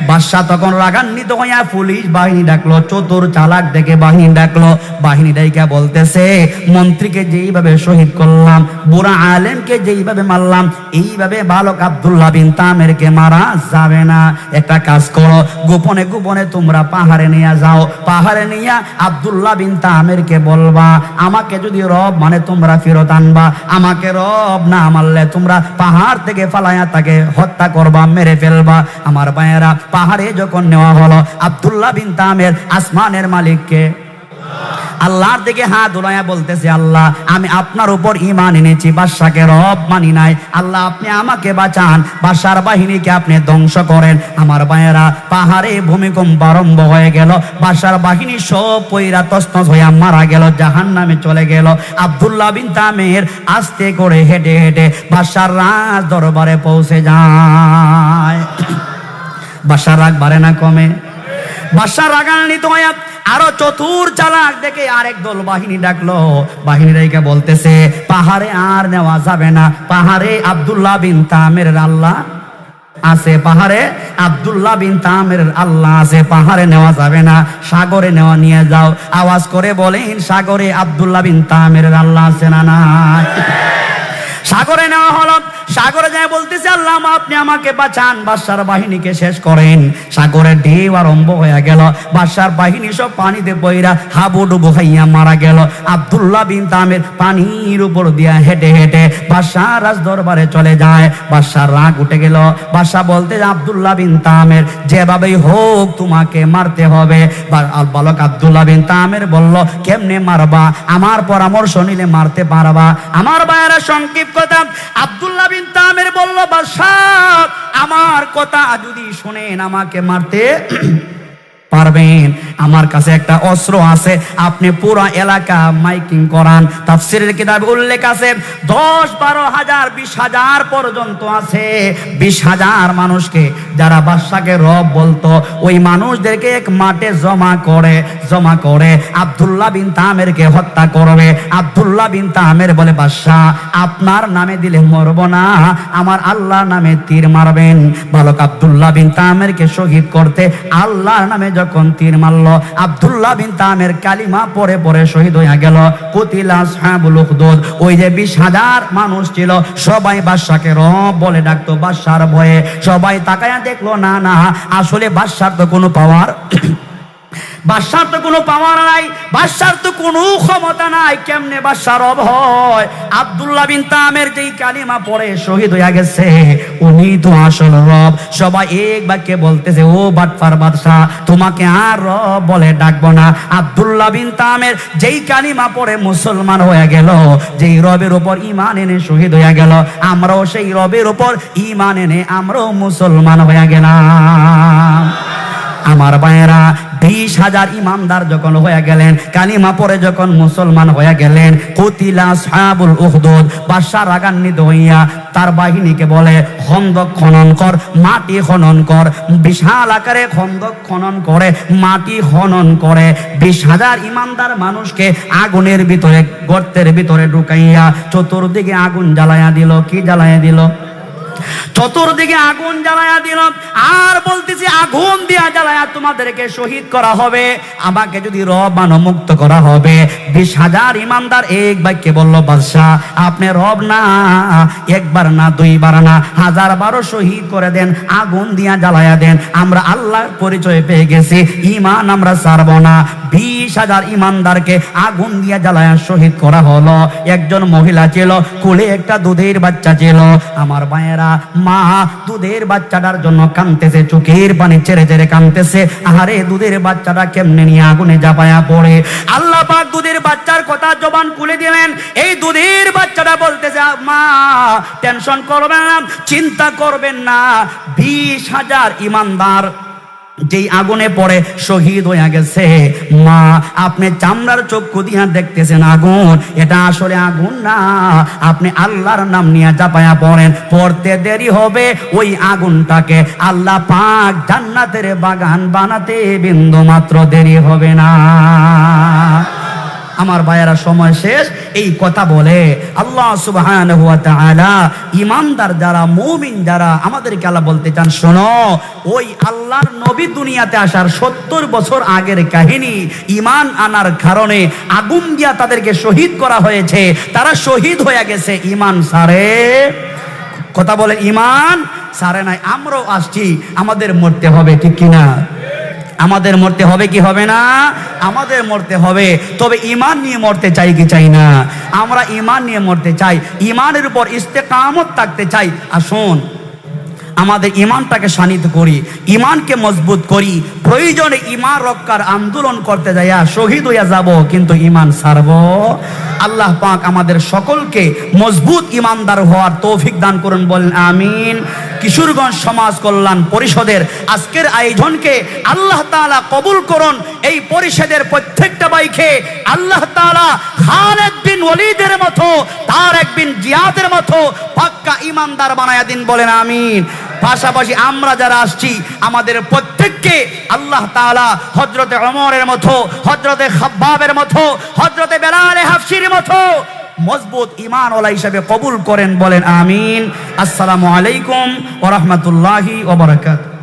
বাদশা তখন রাগান্বিত হইয়া পুলিশ বাহিনী ডাকলো, চতুর চালাক দেখে বাহিনী ডাকলো। বাহিনী ডাইকা বলতেছে, মন্ত্রীকে যেইভাবে শহীদ করলাম, বুড়া আলেমকে যেইভাবে মারলাম, এইভাবে বালক আব্দুল্লাহ বিন তামেরকে মারা যাবে না। একটা কাজ করো, গোপনে গোপনে তোমরা পাহাড়ে নিয়ে যাও। পাহাড়ে নিয়ে আব্দুল্লাহ বিন তামেরকে বলবা, আমাকে যদি রব মানে তোমরা ফেরত আনবা, আমাকে রব না মারলে তোমরা পাহাড় থেকে ফালাইয়া তাকে হত্যা করবা, মেরে ফেলবা। আমার ভাইয়েরা, পাহাড়ে যখন নেওয়া হলো, আব্দুল্লাহ বিন তামের আসমানের মালিককে আল্লাহর দিকে হাত উঠাইয়া বলতেছে, আল্লাহ আমি আপনার উপর ঈমান এনেছি, বাদশাকে রব মানি নাই। আল্লাহ আপনি আমাকে বাঁচান, বাদশার বাহিনীকে আপনি ধ্বংস করেন। আমার ভাইয়েরা, পাহাড়ে ভূমিকম্প আরম্ভ হয়ে গেল, বাদশার বাহিনী সব পইরা তছনছ হইয়া মারা গেল, জাহান্নামে চলে গেল। আব্দুল্লাহ বিন তামের আস্তে করে হেঁটে হেঁটে বাদশার রাজ দরবারে পৌঁছে যায়। বাদশার রাগ বাড়ে না কমে? বাদশার রাগান্বিত হইয়া আরো চতুর চালাক দেখে আরেক দল বাহিনী ডাকলো। বাহিনী ডাইকা বলতেছে, পাহাড়ে আর নেওয়া যাবে না, পাহাড়ে আব্দুল্লাহ বিন তামের আল্লাহ আছে, পাহাড়ে আব্দুল্লাহ বিন তামের আল্লাহ আছে, পাহাড়ে নেওয়া যাবে না, সাগরে নেওয়া নিয়ে যাও। আওয়াজ করে বলেন, সাগরে আব্দুল্লাহ বিন তামের আল্লাহ আছে না নাই? সাগরে নেওয়া হলো। সাগরে যায় বলতেছে, আল্লাহ আপনি আমাকে বাঁচান, বাদশার বাহিনীকে শেষ করেন। সাগরের ঢেউ আরম্ভ হয়ে গেল, বাদশার বাহিনী সব পানিতে বইরা হাবুডুবু খাইয়া মারা গেল। আব্দুল্লাহ বিন তামের পানির উপর দিয়া হেঁটে হেঁটে বাদশার রাজ দরবারে চলে যায়। বাদশার রাগ উঠে গেল। বাদশা বলতে, আব্দুল্লাহ বিন তামের যেভাবেই হোক তোমাকে মারতে হবে। বালক আব্দুল্লাহ বিন তামের বলল, কেমনে মারবা? আমার পরামর্শ নিলে মারতে পারবা। আমার ভাইয়েরা, সংক্ষিপ্ত কথা, আব্দুল্লাহ বিন তামের বলল, বাদশাহ আমার কথা যদি শুনেন আমাকে মারতে পারবেন। আমার কাছে একটা অস্ত্র আছে, আপনি পুরো এলাকা মাইকিং করান। তাফসীরের কিতাবে উল্লেখ আছে 10-12 হাজার 20 হাজার পর্যন্ত আছে। 20 হাজার মানুষকে যারা বাদশাকে রব বলতো, ওই মানুষদেরকে এক মাঠে জমা করে আব্দুল্লাহ বিন তামেরকে হত্যা করবে। আব্দুল্লাহ বিন তামের বলে, বাদশাহ আপনার নামে দিলে মরব না, আমার আল্লাহর নামে তীর মারবেন। বালক আব্দুল্লাহ বিন তামেরকে শহীদ করতে আল্লাহর নামে যখন তীর মারলো, আব্দুল্লাহ বিন তামের কালিমা পড়ে পড়ে শহীদ হয়ে গেল। কুতিলা আসহাবুল উখদুদ। ওই যে 20 হাজার মানুষ ছিল, সবাই বাদশাকে রব বলে ডাকতো। বাদশার ভয়ে সবাই তাকায়া দেখলো, না না, আসলে বাদশার তো কোনো পাওয়ার বাদশার তো কোনো পাওয়ার নাই, বাদশার তো কোনো ক্ষমতা নাই। কেমনে বাদশার রব হয়? আব্দুল্লাহ বিন তামের যেই কালিমা পড়ে শহীদ হয়ে গেছে, উনি তো আসল রব। সবাই এক বাক্যে বলতেছে, ও বাটফার বাদশা, তোমাকে আর রব বলে ডাকবো না। আব্দুল্লাহ বিন তামের যেই কালিমা পড়ে মুসলমান হয়ে গেল, যেই রবের উপর ঈমান এনে শহীদ হয়ে গেল, আমরাও সেই রবের উপর ঈমান এনে আমরাও মুসলমান হয়ে গেলাম। আমার ভাইয়েরা, 20 হাজার ইমানদার যখন হয়ে গেলেন, কালিমা পড়ে যখন মুসলমান হয়ে গেলেন, কুতিলা আসহাবুল উখদুদ। বাদশা রাগান্বিত হইয়া তার বাহিনীকে বলে, খন্দক খনন কর, মাটি খনন কর। বিশাল আকারে খন্দক খনন করে মাটি খনন করে 20 হাজার ইমানদার মানুষকে আগুনের ভিতরে, গর্তের ভিতরে ঢুকাইয়া চতুর্দিকে আগুন জ্বালাইয়া দিল। কি জ্বালাইয়া দিল? চতুর্দিকে আগুন জ্বালায়া দিল, আর বলতেছি আগুন দিয়া জ্বালায়া তোমাদেরকে শহীদ করা হবে। আমাকে যদি রব মানো মুক্ত করা হবে। 20,000 ইমানদার এক বাক্যে বলল, বাদশাহ আপনি রব না, একবার না দুইবার না 1000 শহীদ করে দেন, আগুন দিয়া জ্বালায়া দেন, আমরা আল্লাহর পরিচয় পেয়ে গেছি, ইমান আমরা ছাড়ব না। 20,000 ইমানদারকে আগুন দিয়া জ্বালায়া শহীদ করা হলো। একজন মহিলা ছিল, কোলে একটা দুধের বাচ্চা ছিল। আমার ভাইয়েরা, মা দুধের বাচ্চাটার জন্য কাঁদতেছে, চোখের পানি ছেড়ে ছেড়ে কাঁদতেছে। আহারে দুধের বাচ্চাটা কেমনে নিয়ে আগুনে ঝাঁপায়া পড়ে। আল্লাহ পাক দুধের বাচ্চার কথা জবান খুলে দিলেন। এই দুধের বাচ্চাটা বলতেছে, মা টেনশন করবেন না, চিন্তা করবেন না, 20,000 ইমানদার যেই আগুনে পড়ে শহীদ হয়ে গেছে। মা আপনি চামড়ার চক্ষু দিয়া দেখতেছেন আগুন, এটা আসলে আগুন না, আপনি আল্লাহর নাম নিয়ে চাপায়া পড়েন, পড়তে দেরি হবে, ওই আগুনটাকে আল্লাহ পাক জান্নাতের বাগান বানাতে বিন্দু মাত্র দেরি হবে না। আমার ভাইয়েরা, সময় শেষ। এই কথা বলে আল্লাহ সুবহানাহু ওয়া তাআলা ইমানদার যারা, মুমিন যারা, আমাদেরকে আল্লাহ বলতে চান, শোনো, ওই আল্লাহর নবী দুনিয়াতে আসার 70 বছর আগের কাহিনী। ইমান আনার কারণে আগুন দিয়া তাদেরকে শহীদ করা হয়েছে, তারা শহীদ হয়ে গেছে। ইমান সারে, কথা বলে ইমান সারে নাই। আমরাও আসছি, আমাদের মরতে হবে, ঠিক কিনা? আমাদের মরতে হবে কি হবে না? আমাদের মরতে হবে। তবে ঈমান নিয়ে মরতে চাই কি চাই না? আমরা ঈমান নিয়ে মরতে চাই, ঈমানের উপর ইস্তেকামত থাকতে চাই। আসুন আমাদের ঈমানটাকে শানিত করি, ঈমানকে মজবুত করি। প্রয়োজনে ঈমান রক্ষার আন্দোলন করতে যাইয়া শহীদ হইয়া যাব, কিন্তু ঈমান ছাড়ব। আল্লাহ পাক আমাদের সকলকে মজবুত ঈমানদার হওয়ার তৌফিক দান করুন, বলেন আমিন। কিশোরগঞ্জ সমাজ কল্যাণ পরিষদের আজকের আয়োজনকে আল্লাহ তাআলা কবুল করুন। এই পরিষদের প্রত্যেকটা ভাইকে আল্লাহ তাআলা খালিদ বিন ওয়ালিদের মতো, তারেক বিন জিয়াদের মতো পাক্কা ঈমানদার বানায়া দিন, বলেন আমিন। পাশাপাশি আমরা যারা আসছি, আমাদের প্রত্যেককে আল্লাহ তাআলা হযরতে ওমরের মতো, হযরতে খাব্বাবের মতো, হযরতে বেলাল হাফসির মতো মজবুত ঈমানওয়ালা হিসেবে কবুল করেন, বলেন আমিন। আসসালামু আলাইকুম ওয়া রাহমাতুল্লাহি ওয়া বারাকাতুহু।